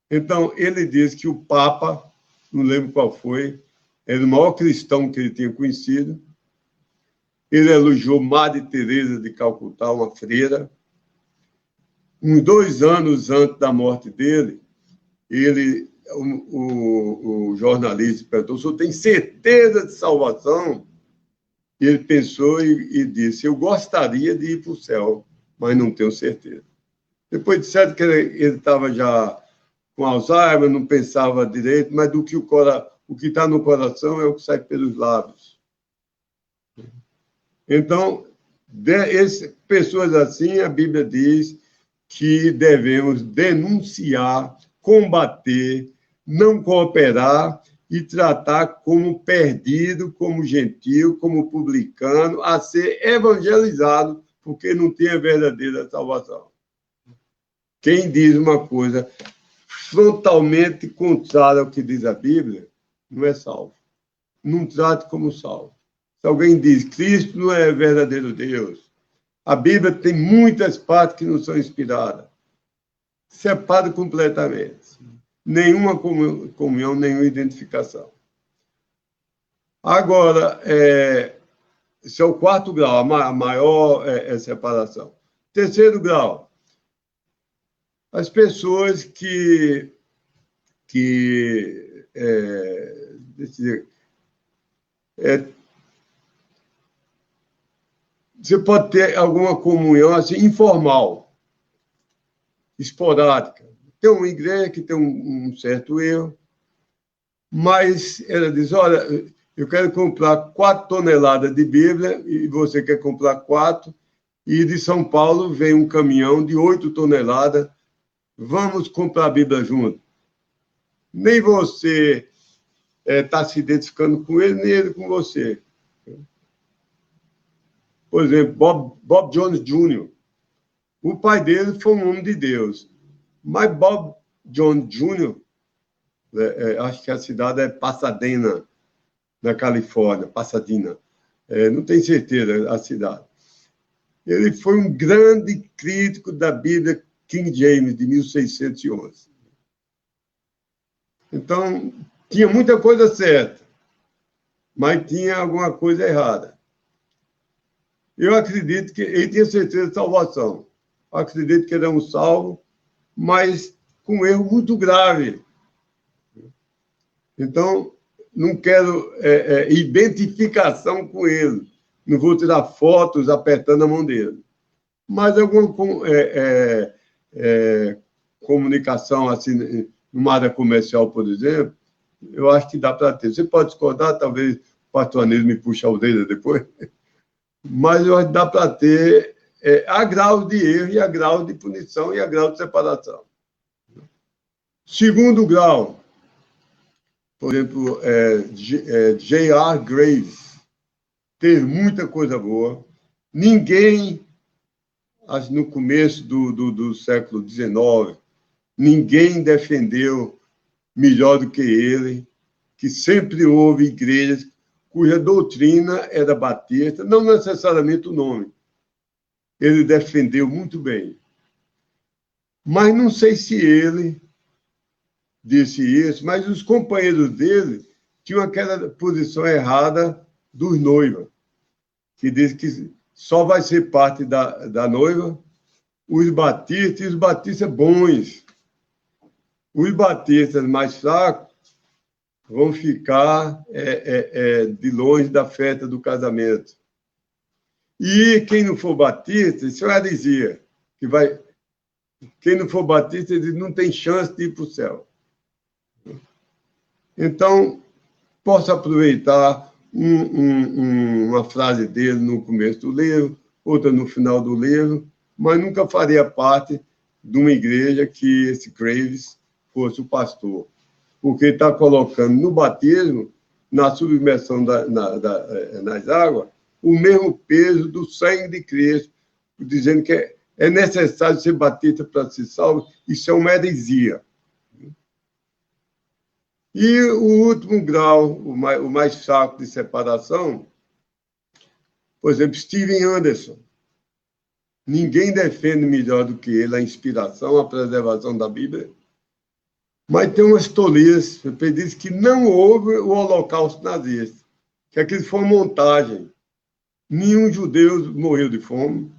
Então, ele diz que o Papa, não lembro qual foi, era o maior cristão que ele tinha conhecido. Ele elogiou Madre Teresa de Calcutá, uma freira. Uns 2 anos antes da morte dele, o jornalista perguntou: o senhor tem certeza de salvação? E ele pensou e disse: eu gostaria de ir para o céu, mas não tenho certeza. Depois disseram que ele estava já com Alzheimer, não pensava direito, mas o que está no coração é o que sai pelos lábios. Então, pessoas assim, a Bíblia diz que devemos denunciar, combater, não cooperar e tratar como perdido, como gentil, como publicano, a ser evangelizado, porque não tem a verdadeira salvação. Quem diz uma coisa frontalmente contrária ao que diz a Bíblia, não é salvo. Não trate como salvo. Se alguém diz Cristo não é verdadeiro Deus, a Bíblia tem muitas partes que não são inspiradas. Separe completamente. Nenhuma comunhão, nenhuma identificação. Agora, esse é o 4º grau, a maior separação. 3º grau, as pessoas que você pode ter alguma comunhão assim, informal, esporádica. Tem uma igreja que tem um certo erro, mas ela diz: olha, eu quero comprar 4 toneladas de Bíblia e você quer comprar 4, e de São Paulo vem um caminhão de 8 toneladas, vamos comprar a Bíblia junto. Nem você está se identificando com ele, nem ele com você. Por exemplo, Bob Jones Jr., o pai dele foi um homem de Deus. Mas Bob Jones Jr., acho que a cidade é Pasadena, na Califórnia, Pasadena. Não tenho certeza a cidade. Ele foi um grande crítico da Bíblia King James, de 1611. Então, tinha muita coisa certa, mas tinha alguma coisa errada. Eu acredito que ele tinha certeza de salvação. Eu acredito que ele é um salvo, mas com um erro muito grave. Então, não quero identificação com ele. Não vou tirar fotos apertando a mão dele. Mas alguma comunicação, assim, numa área comercial, por exemplo, eu acho que dá para ter. Você pode discordar, talvez o pastor Anísio me puxe a orelha depois, mas eu acho que dá para ter a grau de erro e a grau de punição e a grau de separação. 2º grau, por exemplo, J.R. Graves, teve muita coisa boa. Ninguém, no começo do século XIX, ninguém defendeu melhor do que ele, que sempre houve igrejas cuja doutrina era batista, não necessariamente o nome. Ele defendeu muito bem. Mas não sei se ele disse isso, mas os companheiros dele tinham aquela posição errada dos noivos, que diz que só vai ser parte da noiva os batistas e os batistas bons. Os batistas mais fracos vão ficar de longe da festa do casamento. E quem não for batista, isso é heresia, quem não for batista, ele não tem chance de ir para o céu. Então, posso aproveitar uma frase dele no começo do livro, outra no final do livro, mas nunca faria parte de uma igreja que esse Craves fosse o pastor, porque ele está colocando no batismo, na submersão nas águas, o mesmo peso do sangue de Cristo, dizendo que é necessário ser batista para ser salvo. Isso é uma heresia. E o último grau, o mais fraco de separação, por exemplo, Steven Anderson. Ninguém defende melhor do que ele a inspiração, a preservação da Bíblia. Mas tem umas tolias. Ele diz que não houve o holocausto nazista, que aquilo foi uma montagem. Nenhum judeu morreu de fome.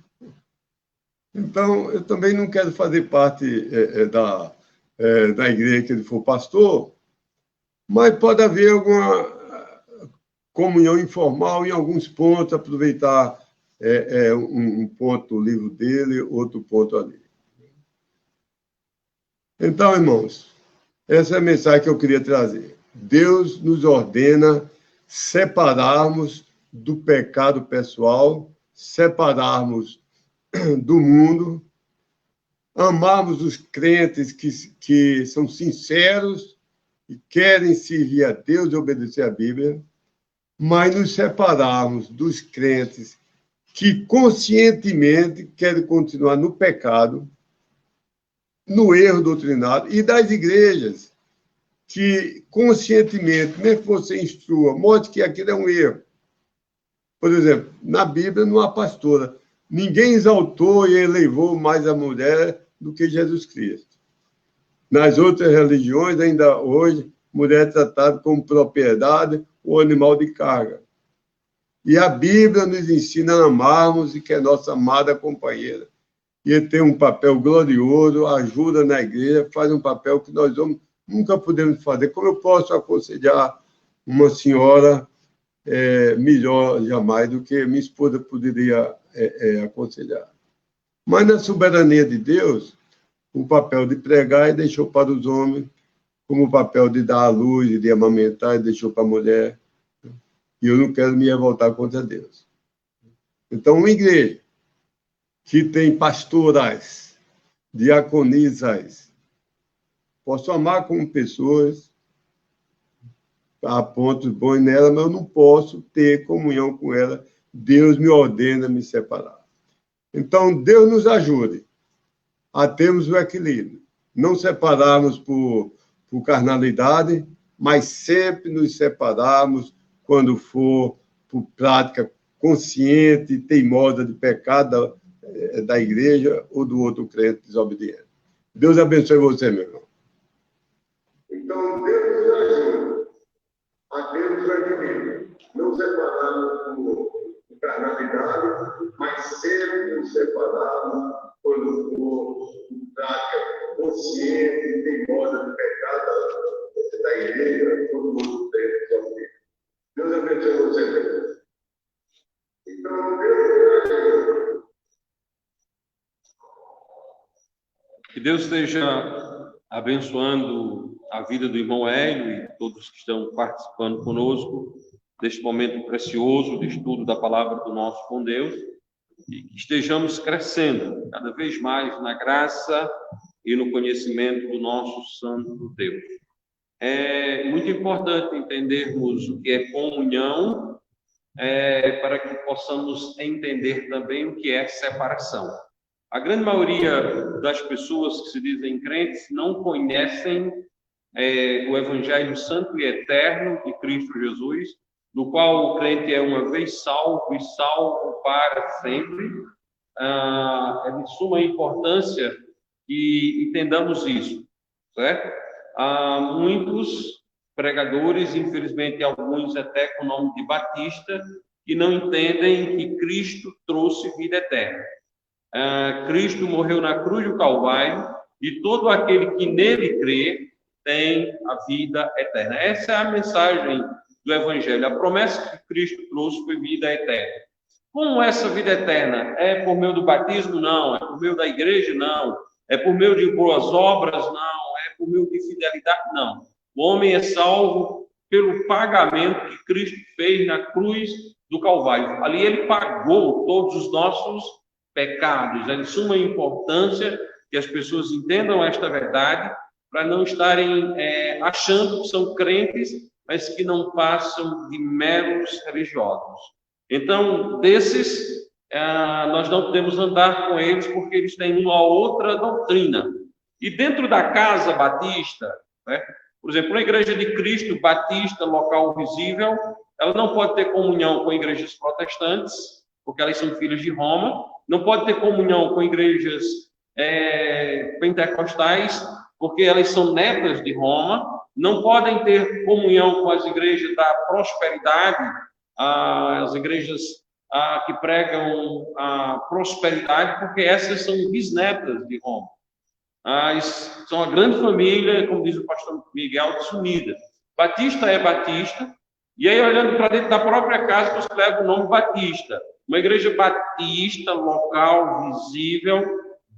Então, eu também não quero fazer parte da igreja que ele for pastor, mas pode haver alguma comunhão informal em alguns pontos, aproveitar um ponto do livro dele, outro ponto ali. Então, irmãos, essa é a mensagem que eu queria trazer. Deus nos ordena separarmos do pecado pessoal, separarmos do mundo, amarmos os crentes que são sinceros e querem servir a Deus e obedecer à Bíblia, mas nos separarmos dos crentes que conscientemente querem continuar no pecado, no erro doutrinário, e das igrejas que conscientemente, mesmo que você instrua, mostre que aquilo é um erro. Por exemplo, na Bíblia não há pastora. Ninguém exaltou e elevou mais a mulher do que Jesus Cristo. Nas outras religiões, ainda hoje, mulher é tratada como propriedade ou animal de carga. E a Bíblia nos ensina a amarmos e que é nossa amada companheira. E ele tem um papel glorioso, ajuda na igreja, faz um papel que nós homens nunca podemos fazer. Como eu posso aconselhar uma senhora melhor jamais do que minha esposa poderia aconselhar? Mas na soberania de Deus, o papel de pregar ele deixou para os homens, como o papel de dar à luz e de amamentar ele deixou para a mulher. E eu não quero me revoltar contra Deus. Então, uma igreja que tem pastorais, diaconisas, posso amar como pessoas, há pontos bons nela, mas eu não posso ter comunhão com ela. Deus me ordena me separar. Então, Deus nos ajude a termos o equilíbrio. Não separarmos por carnalidade, mas sempre nos separarmos quando for por prática consciente, teimosa de pecado da igreja ou do outro crente desobediente. Deus abençoe você, meu irmão. Então, Deus nos ajuda a termos o equilíbrio. Não separarmos por carnalidade, mas sempre nos separarmos quando for por prática consciente e teimosa de pecado da igreja ou do outro crente desobediente. Deus abençoe você, meu irmão. Então, Deus. Que Deus esteja abençoando a vida do irmão Hélio e todos que estão participando conosco deste momento precioso de estudo da palavra do nosso bom Deus, e que estejamos crescendo cada vez mais na graça e no conhecimento do nosso santo Deus. É muito importante entendermos o que é comunhão, para que possamos entender também o que é separação. A grande maioria das pessoas que se dizem crentes não conhecem o Evangelho Santo e Eterno de Cristo Jesus, no qual o crente é uma vez salvo e salvo para sempre. É de suma importância que entendamos isso, certo? Há muitos pregadores, infelizmente alguns até com o nome de Batista, que não entendem que Cristo trouxe vida eterna. Cristo morreu na cruz do Calvário e todo aquele que nele crê tem a vida eterna. Essa é a mensagem do Evangelho. A promessa que Cristo trouxe foi vida eterna. Como essa vida eterna? É por meio do batismo? Não. É por meio da igreja? Não. É por meio de boas obras? Não. É por meio de fidelidade? Não. O homem é salvo pelo pagamento que Cristo fez na cruz do Calvário. Ali ele pagou todos os nossos pecados. É de suma importância que as pessoas entendam esta verdade para não estarem achando que são crentes, mas que não passam de meros religiosos. Então, desses, nós não podemos andar com eles porque eles têm uma outra doutrina. E dentro da casa batista, né, por exemplo, a Igreja de Cristo Batista Local Visível, ela não pode ter comunhão com igrejas protestantes, porque elas são filhas de Roma, não pode ter comunhão com igrejas pentecostais, porque elas são netas de Roma, não podem ter comunhão com as igrejas da prosperidade, as igrejas que pregam a prosperidade, porque essas são bisnetas de Roma. São uma grande família, como diz o pastor Miguel, desunida. Batista é Batista, e aí olhando para dentro da própria casa, você leva o nome Batista. Uma igreja batista, local, visível,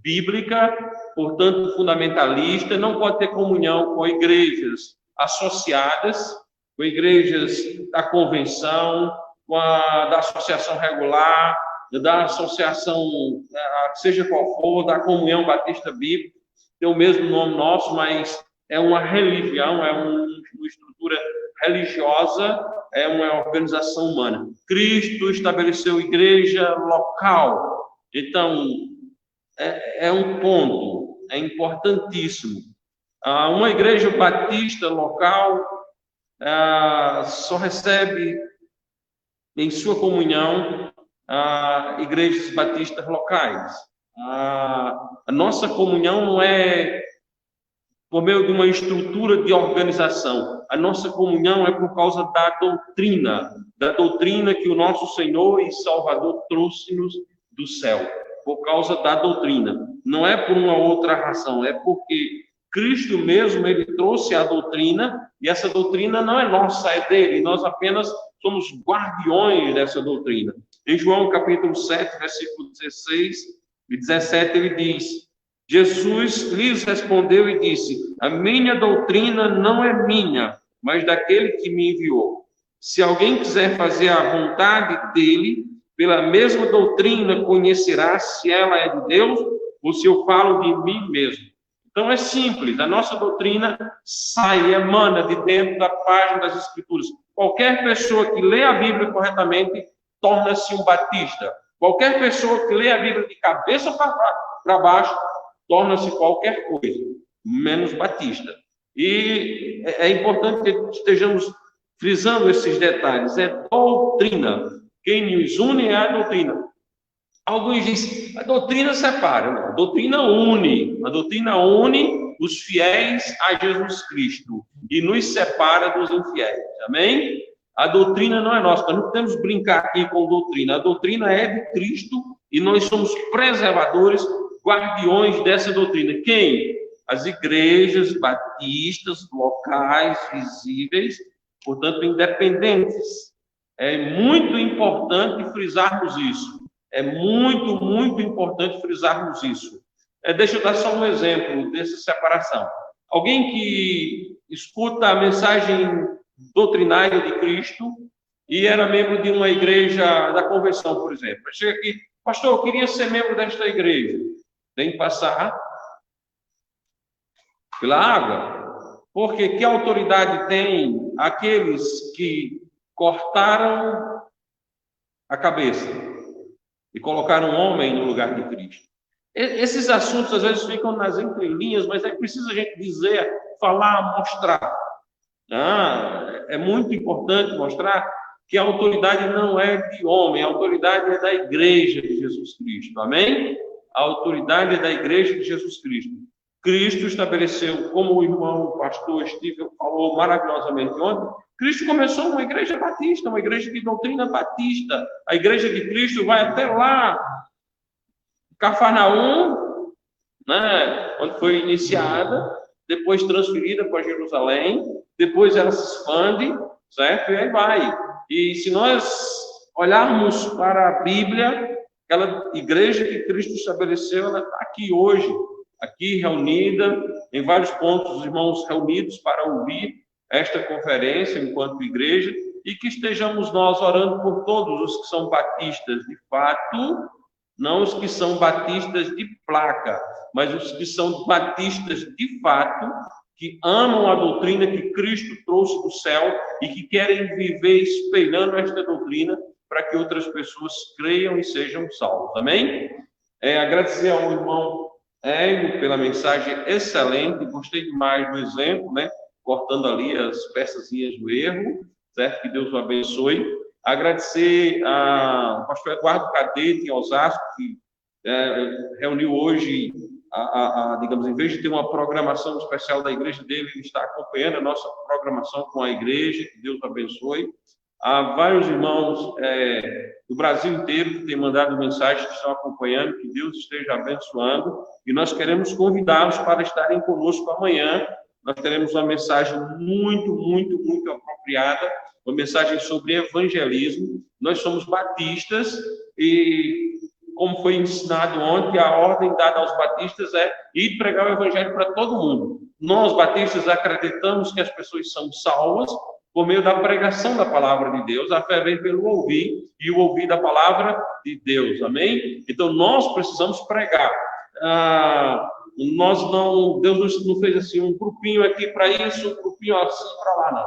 bíblica, portanto fundamentalista, não pode ter comunhão com igrejas associadas, com igrejas da convenção, da associação regular, da associação, seja qual for, da comunhão batista bíblica, tem o mesmo nome nosso, mas é uma religião, é uma estrutura religiosa, é uma organização humana. Cristo estabeleceu igreja local, então é um ponto, é importantíssimo. Uma igreja batista local só recebe em sua comunhão igrejas batistas locais. A nossa comunhão não é por meio de uma estrutura de organização. A nossa comunhão é por causa da doutrina que o nosso Senhor e Salvador trouxe-nos do céu. Por causa da doutrina. Não é por uma outra razão, é porque Cristo mesmo, ele trouxe a doutrina, e essa doutrina não é nossa, é dele. Nós apenas somos guardiões dessa doutrina. Em João capítulo 7, versículo 16 e 17, ele diz: Jesus lhes respondeu e disse: a minha doutrina não é minha, mas daquele que me enviou. Se alguém quiser fazer a vontade dele, pela mesma doutrina conhecerá se ela é de Deus ou se eu falo de mim mesmo. Então é simples, a nossa doutrina emana de dentro da página das Escrituras. Qualquer pessoa que lê a Bíblia corretamente torna-se um batista. Qualquer pessoa que lê a Bíblia de cabeça para baixo torna-se qualquer coisa, menos batista. E é importante que estejamos frisando esses detalhes. É doutrina. Quem nos une é a doutrina. Alguns dizem, a doutrina separa. Não, a doutrina une. A doutrina une os fiéis a Jesus Cristo e nos separa dos infiéis. Amém? A doutrina não é nossa. Nós não podemos brincar aqui com doutrina. A doutrina é de Cristo e nós somos preservadores, guardiões dessa doutrina. Quem? As igrejas batistas, locais, visíveis, portanto, independentes. É muito importante frisarmos isso. É muito, muito importante frisarmos isso. Deixa eu dar só um exemplo dessa separação. Alguém que escuta a mensagem doutrinária de Cristo e era membro de uma igreja da convenção, por exemplo. Chega aqui, pastor, eu queria ser membro desta igreja. Tem que passar pela água. Porque que autoridade tem aqueles que cortaram a cabeça e colocaram um homem no lugar de Cristo? Esses assuntos às vezes ficam nas entrelinhas, mas é preciso a gente dizer, falar, mostrar. É muito importante mostrar que a autoridade não é de homem, a autoridade é da igreja de Jesus Cristo. Amém? A autoridade é da igreja de Jesus Cristo. Cristo estabeleceu, como o irmão o pastor Steve falou maravilhosamente ontem, Cristo começou uma igreja batista, uma igreja de doutrina batista. A igreja de Cristo vai até lá, Cafarnaum, né, onde foi iniciada, depois transferida para Jerusalém, depois ela se expande, certo? E aí vai. E se nós olharmos para a Bíblia, aquela igreja que Cristo estabeleceu, ela está aqui hoje, aqui reunida, em vários pontos, os irmãos reunidos para ouvir esta conferência enquanto igreja, e que estejamos nós orando por todos os que são batistas de fato, não os que são batistas de placa, mas os que são batistas de fato, que amam a doutrina que Cristo trouxe do céu e que querem viver espelhando esta doutrina para que outras pessoas creiam e sejam salvos. Amém? Agradecer ao irmão Hélio pela mensagem excelente, gostei demais do exemplo, né? Cortando ali as peçazinhas do erro, certo? Que Deus o abençoe. Agradecer ao pastor Eduardo Cadete, em Osasco, que reuniu hoje, digamos, em vez de ter uma programação especial da igreja dele, ele está acompanhando a nossa programação com a igreja, que Deus o abençoe. Há vários irmãos do Brasil inteiro que têm mandado mensagens, que estão acompanhando, que Deus esteja abençoando, e nós queremos convidá-los para estarem conosco amanhã. Nós teremos uma mensagem muito, muito, muito apropriada, uma mensagem sobre evangelismo. Nós somos batistas e, como foi ensinado ontem, a ordem dada aos batistas é ir pregar o evangelho para todo mundo. Nós, batistas, acreditamos que as pessoas são salvas por meio da pregação da palavra de Deus. A fé vem pelo ouvir, e o ouvir da palavra de Deus. Amém? Então, nós precisamos pregar. Deus não fez assim um grupinho aqui para isso, um grupinho assim para lá, não.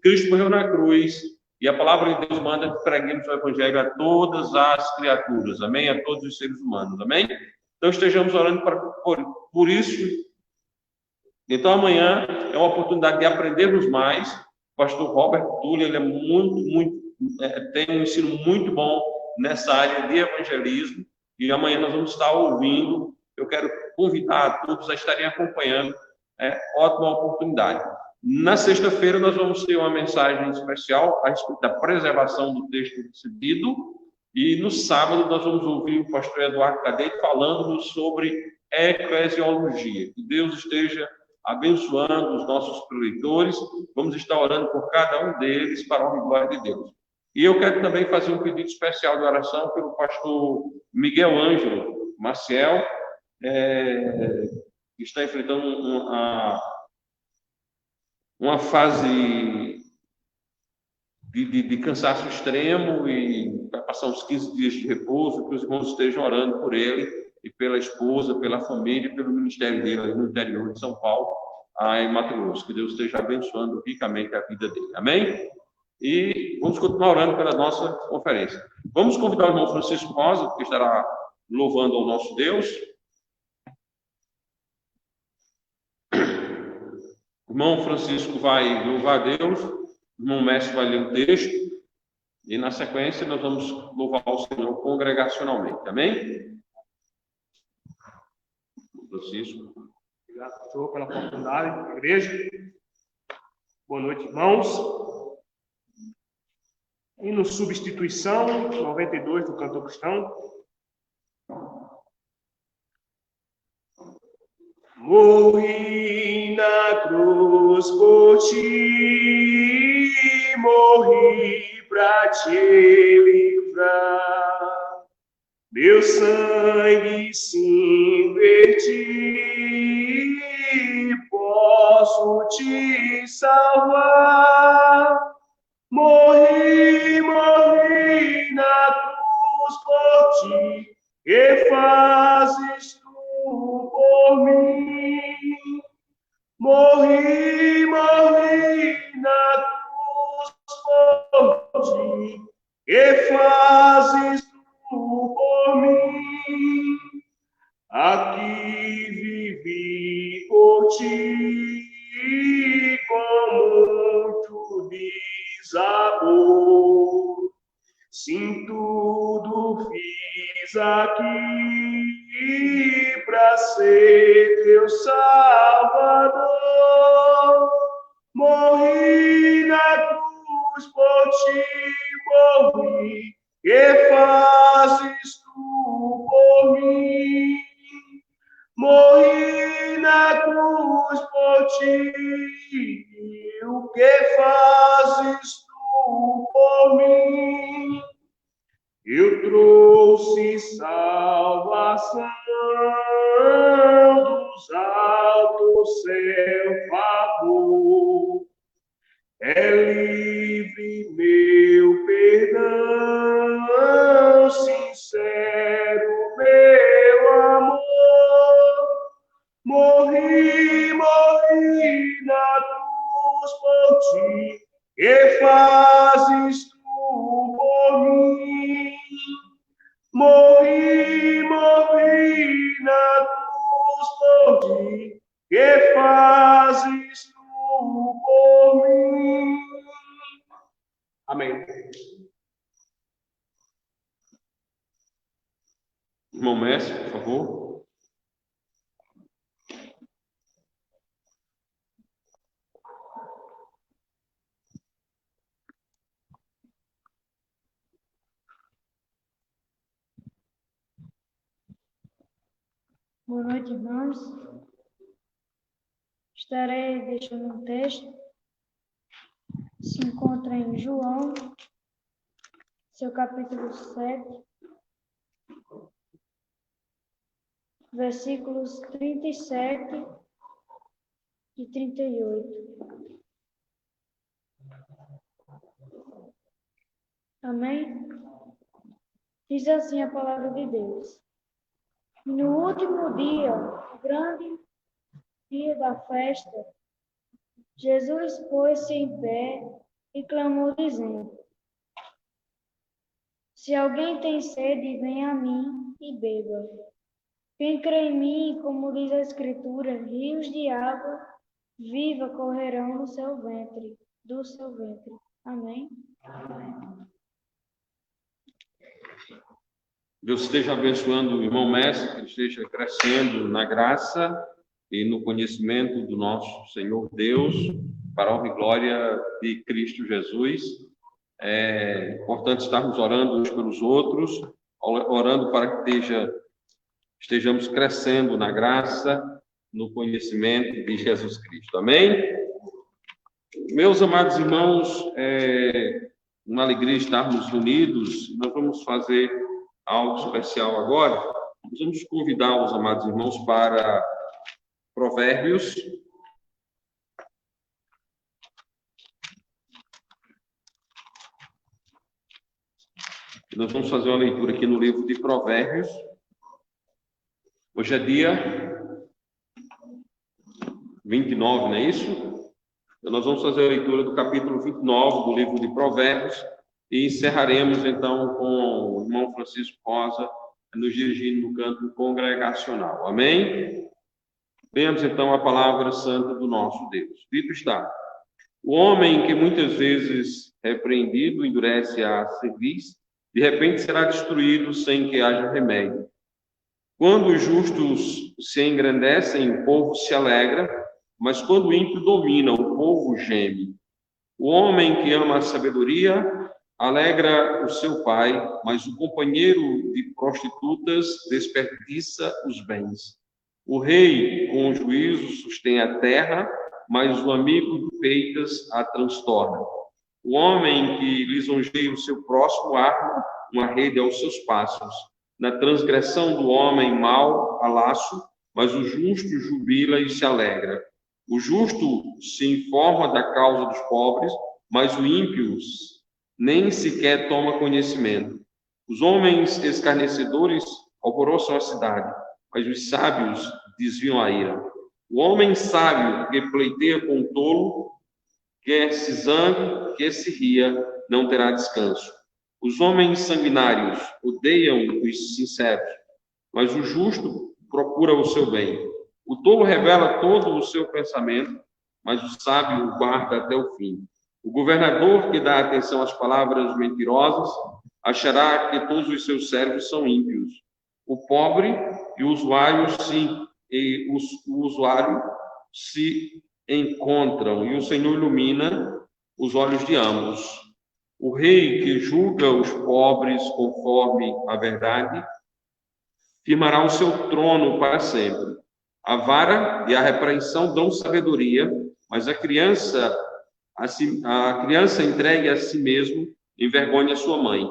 Cristo morreu na cruz, e a palavra de Deus manda que preguemos o evangelho a todas as criaturas, amém? A todos os seres humanos, amém? Então estejamos orando por isso. Então amanhã é uma oportunidade de aprendermos mais. O pastor Robert Tully, ele tem um ensino muito bom nessa área de evangelismo, e amanhã nós vamos estar ouvindo. Eu quero convidar a todos a estarem acompanhando, ótima oportunidade. Na sexta-feira nós vamos ter uma mensagem especial a respeito da preservação do texto recebido, e no sábado nós vamos ouvir o pastor Eduardo Cadete falando sobre eclesiologia. Que Deus esteja abençoando os nossos preleitores. Vamos estar orando por cada um deles para a honra e glória de Deus. E eu quero também fazer um pedido especial de oração pelo pastor Miguel Ângelo Maciel, que está enfrentando uma fase de cansaço extremo, e vai passar uns 15 dias de repouso. Que os irmãos estejam orando por ele e pela esposa, pela família e pelo ministério dele ali no interior de São Paulo, em Mato Grosso. Que Deus esteja abençoando ricamente a vida dele. Amém? E vamos continuar orando pela nossa conferência. Vamos convidar o irmão Francisco Rosa, que estará louvando ao nosso Deus. O irmão Francisco vai louvar a Deus, o irmão Mestre vai ler o texto, e na sequência nós vamos louvar ao Senhor congregacionalmente. Amém? Francisco. Obrigado, pastor, pela oportunidade da igreja. Boa noite, irmãos. Hino Substituição, 92 do Cantor Cristão. Morri na cruz por ti, morri pra te livrar, meu sangue sim verti, posso te salvar. Morri na cruz por ti, que fazes tu por mim. Morri na cruz por ti, que fazes tu por mim. Aqui vivi por ti, com muito desamor. aqui para ser teu Salvador. Morri na cruz por ti, morri. Que fazes tu por mim? Morri na cruz por ti. O que fazes tu por mim? Eu trouxe salvação dos altos, seu favor. É livre meu perdão, sincero meu amor. Morri na cruz por ti, que fazes tu por mim? Morri na cruz por ti, que fazes tu por mim? Amém. Irmão Mestre, por favor. Boa noite, irmãos. Estarei deixando um texto. Se encontra em João, seu capítulo 7, versículos 37 e 38. Amém? Diz assim a palavra de Deus. No último dia, o grande dia da festa, Jesus pôs-se em pé e clamou, dizendo: Se alguém tem sede, venha a mim e beba. Quem crê em mim, como diz a Escritura, rios de água viva correrão do seu ventre. Amém? Deus esteja abençoando o irmão Mestre, que ele esteja crescendo na graça e no conhecimento do nosso Senhor Deus, para a honra e glória de Cristo Jesus. É importante estarmos orando uns pelos outros, orando para que estejamos crescendo na graça, no conhecimento de Jesus Cristo. Amém? Meus amados irmãos, uma alegria estarmos unidos. Nós vamos fazer algo especial agora. Nós vamos convidar os amados irmãos para Provérbios. Nós vamos fazer uma leitura aqui no livro de Provérbios. Hoje é dia 29, não é isso? Então, nós vamos fazer a leitura do capítulo 29 do livro de Provérbios e encerraremos, então, com o irmão Francisco Rosa nos dirigindo no canto congregacional. Amém? Vemos, então, a palavra santa do nosso Deus. Dito está: o homem que muitas vezes repreendido endurece a cerviz, de repente será destruído sem que haja remédio. Quando os justos se engrandecem, o povo se alegra, mas quando o ímpio domina, o povo geme. O homem que ama a sabedoria alegra o seu pai, mas o companheiro de prostitutas desperdiça os bens. O rei, com juízo, sustém a terra, mas o amigo de peitas a transtorna. O homem que lisonjeia o seu próximo arma uma rede aos seus passos. Na transgressão do homem mau há laço, mas o justo jubila e se alegra. O justo se informa da causa dos pobres, mas o ímpio nem sequer toma conhecimento. Os homens escarnecedores alvoroçam a cidade, mas os sábios desviam a ira. O homem sábio que pleiteia com o tolo, quer se zangue, quer se ria, não terá descanso. Os homens sanguinários odeiam os sinceros, mas o justo procura o seu bem. O tolo revela todo o seu pensamento, mas o sábio o guarda até o fim. O governador que dá atenção às palavras mentirosas achará que todos os seus servos são ímpios. o pobre e o usuário se encontram, e o Senhor ilumina os olhos de ambos. O rei que julga os pobres conforme a verdade firmará o seu trono para sempre. A vara e a repreensão dão sabedoria, mas a criança entregue a si mesmo envergonha sua mãe.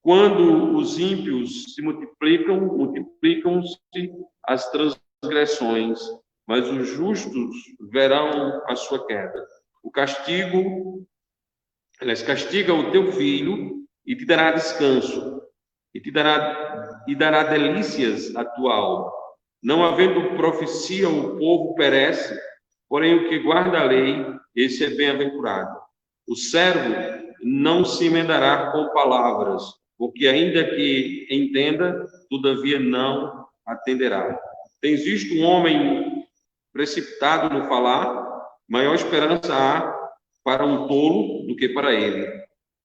Quando os ímpios se multiplicam, multiplicam-se as transgressões, mas os justos verão a sua queda. Castiga o teu filho e te dará descanso, e dará delícias à tua alma. Não havendo profecia, o povo perece, porém o que guarda a lei, esse é bem-aventurado. O servo não se emendará com palavras, porque ainda que entenda, todavia não atenderá. Tens visto um homem precipitado no falar? Maior esperança há para um tolo do que para ele.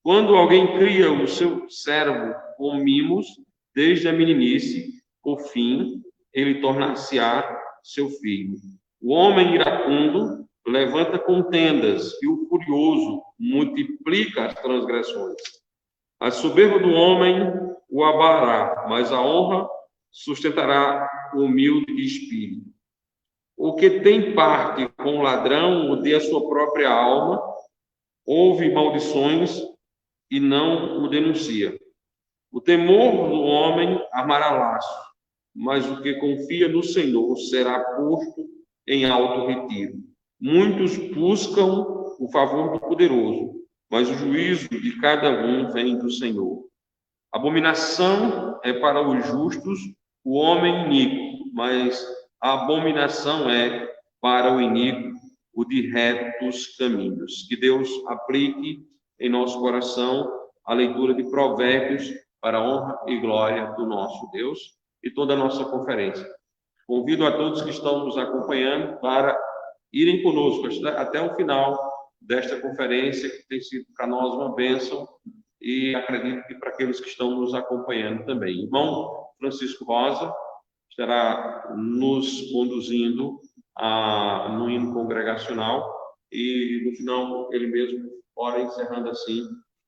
Quando alguém cria o seu servo com mimos, desde a meninice, por fim, ele tornar-se-á seu filho. O homem iracundo levanta contendas, e o furioso multiplica as transgressões. A soberba do homem o abalará, mas a honra sustentará o humilde espírito. O que tem parte com o ladrão odeia a sua própria alma, ouve maldições e não o denuncia. O temor do homem armará laço, mas o que confia no Senhor será posto em alto retiro. Muitos buscam o favor do poderoso, mas o juízo de cada um vem do Senhor. Abominação é para os justos o homem iníquo, mas a abominação é para o iníquo o de retos caminhos. Que Deus aplique em nosso coração a leitura de Provérbios para a honra e glória do nosso Deus e toda a nossa conferência. Convido a todos que estão nos acompanhando para irem conosco até o final desta conferência, que tem sido para nós uma bênção, e acredito que para aqueles que estão nos acompanhando também. Irmão Francisco Rosa estará nos conduzindo no hino congregacional, e no final ele mesmo ora, encerrando assim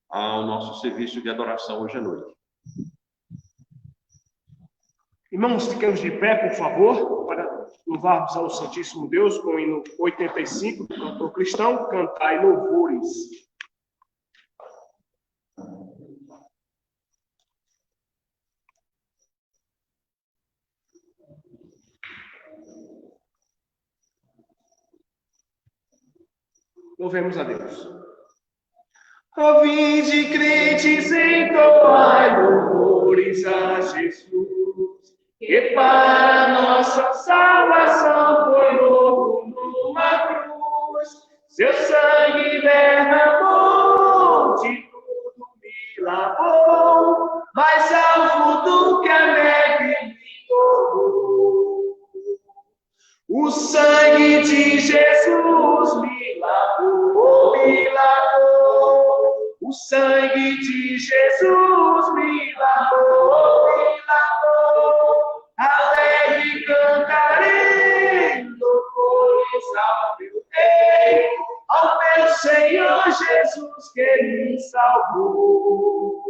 o nosso serviço de adoração hoje à noite. Irmãos, ficamos de pé, por favor, para louvarmos ao Santíssimo Deus com o hino 85 do cantor cristão, Cantai Louvores. Louvemos a Deus. Ó vinde, crentes, entoai louvores a Jesus, que para nossa salvação foi morto numa cruz. Seu sangue derramou, de tudo me lavou, mais alvo do que a neve me tornou. O sangue de Jesus me lavou, me lavou. O sangue de Jesus me lavou, me lavou. Alegre cantarei louvores ao meu Rei, ao meu Senhor Jesus que me salvou.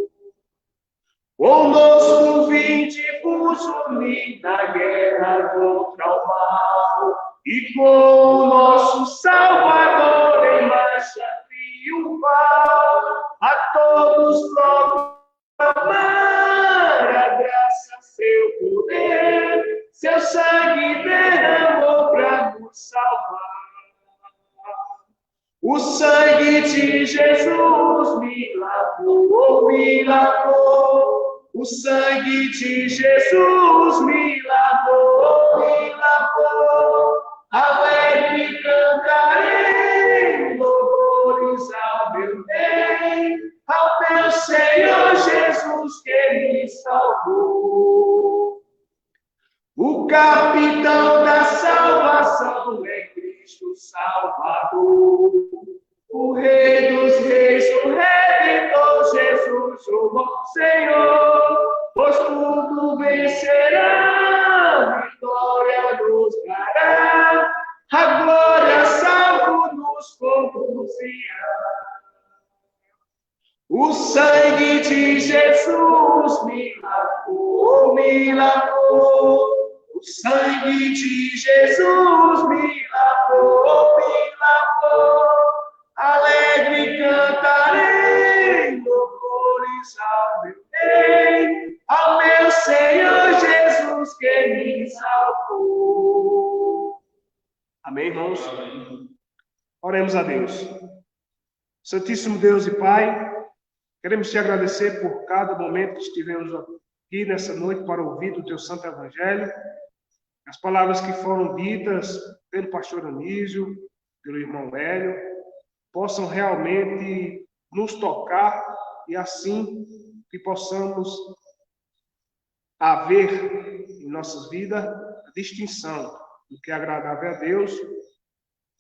Conosco vinde vos unir na guerra contra o mal, e com o nosso Salvador em marcha triunfal, a todos proclamar a graça, seu poder, seu sangue derramou para nos salvar. O sangue de Jesus me lavou, me lavou. O sangue de Jesus me lavou, me lavou. Alegre cantarei louvores ao meu Rei, ao meu Senhor Jesus que me salvou. O capitão da salvação é Cristo Salvador, o Rei dos Reis, o Redentor Jesus, o bom Senhor, pois tudo venceu O sangue de Jesus me lavou, me lavou. O sangue de Jesus me lavou, me lavou. Alegre cantarei, louvores ao meu Rei, ao meu Senhor Jesus que me salvou. Amém, irmãos? Oremos a Deus. Santíssimo Deus e Pai, queremos te agradecer por cada momento que estivemos aqui nessa noite para ouvir do teu santo evangelho, as palavras que foram ditas pelo pastor Anísio, pelo irmão Hélio, possam realmente nos tocar e assim que possamos haver em nossas vidas a distinção do que é agradável a Deus,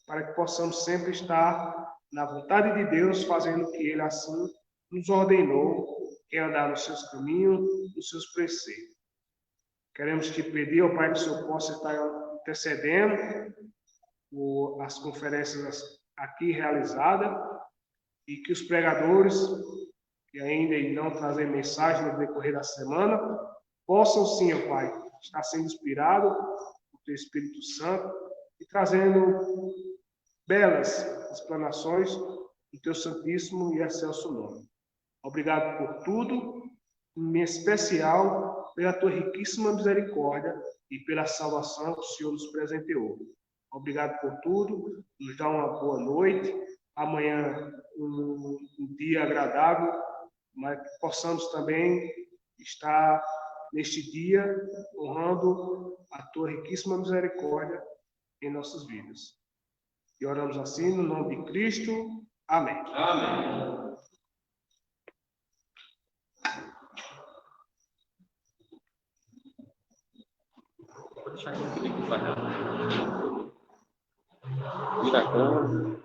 para que possamos sempre estar na vontade de Deus, fazendo o que Ele assim nos ordenou, que é andar nos seus caminhos, nos seus preceitos. Queremos te pedir, ó Pai, que o Senhor possa estar intercedendo por as conferências aqui realizadas e que os pregadores que ainda irão trazer mensagem no decorrer da semana possam sim, ó Pai, estar sendo inspirados pelo Teu Espírito Santo e trazendo belas explanações do Teu santíssimo e excelso nome. Obrigado por tudo, em especial pela Tua riquíssima misericórdia e pela salvação que o Senhor nos presenteou. Obrigado por tudo, nos dá uma boa noite, amanhã um dia agradável, mas que possamos também estar neste dia honrando a Tua riquíssima misericórdia em nossas vidas. E oramos assim no nome de Cristo. Amém. Amém. Vou deixar aqui um pouquinho para vira a câmera.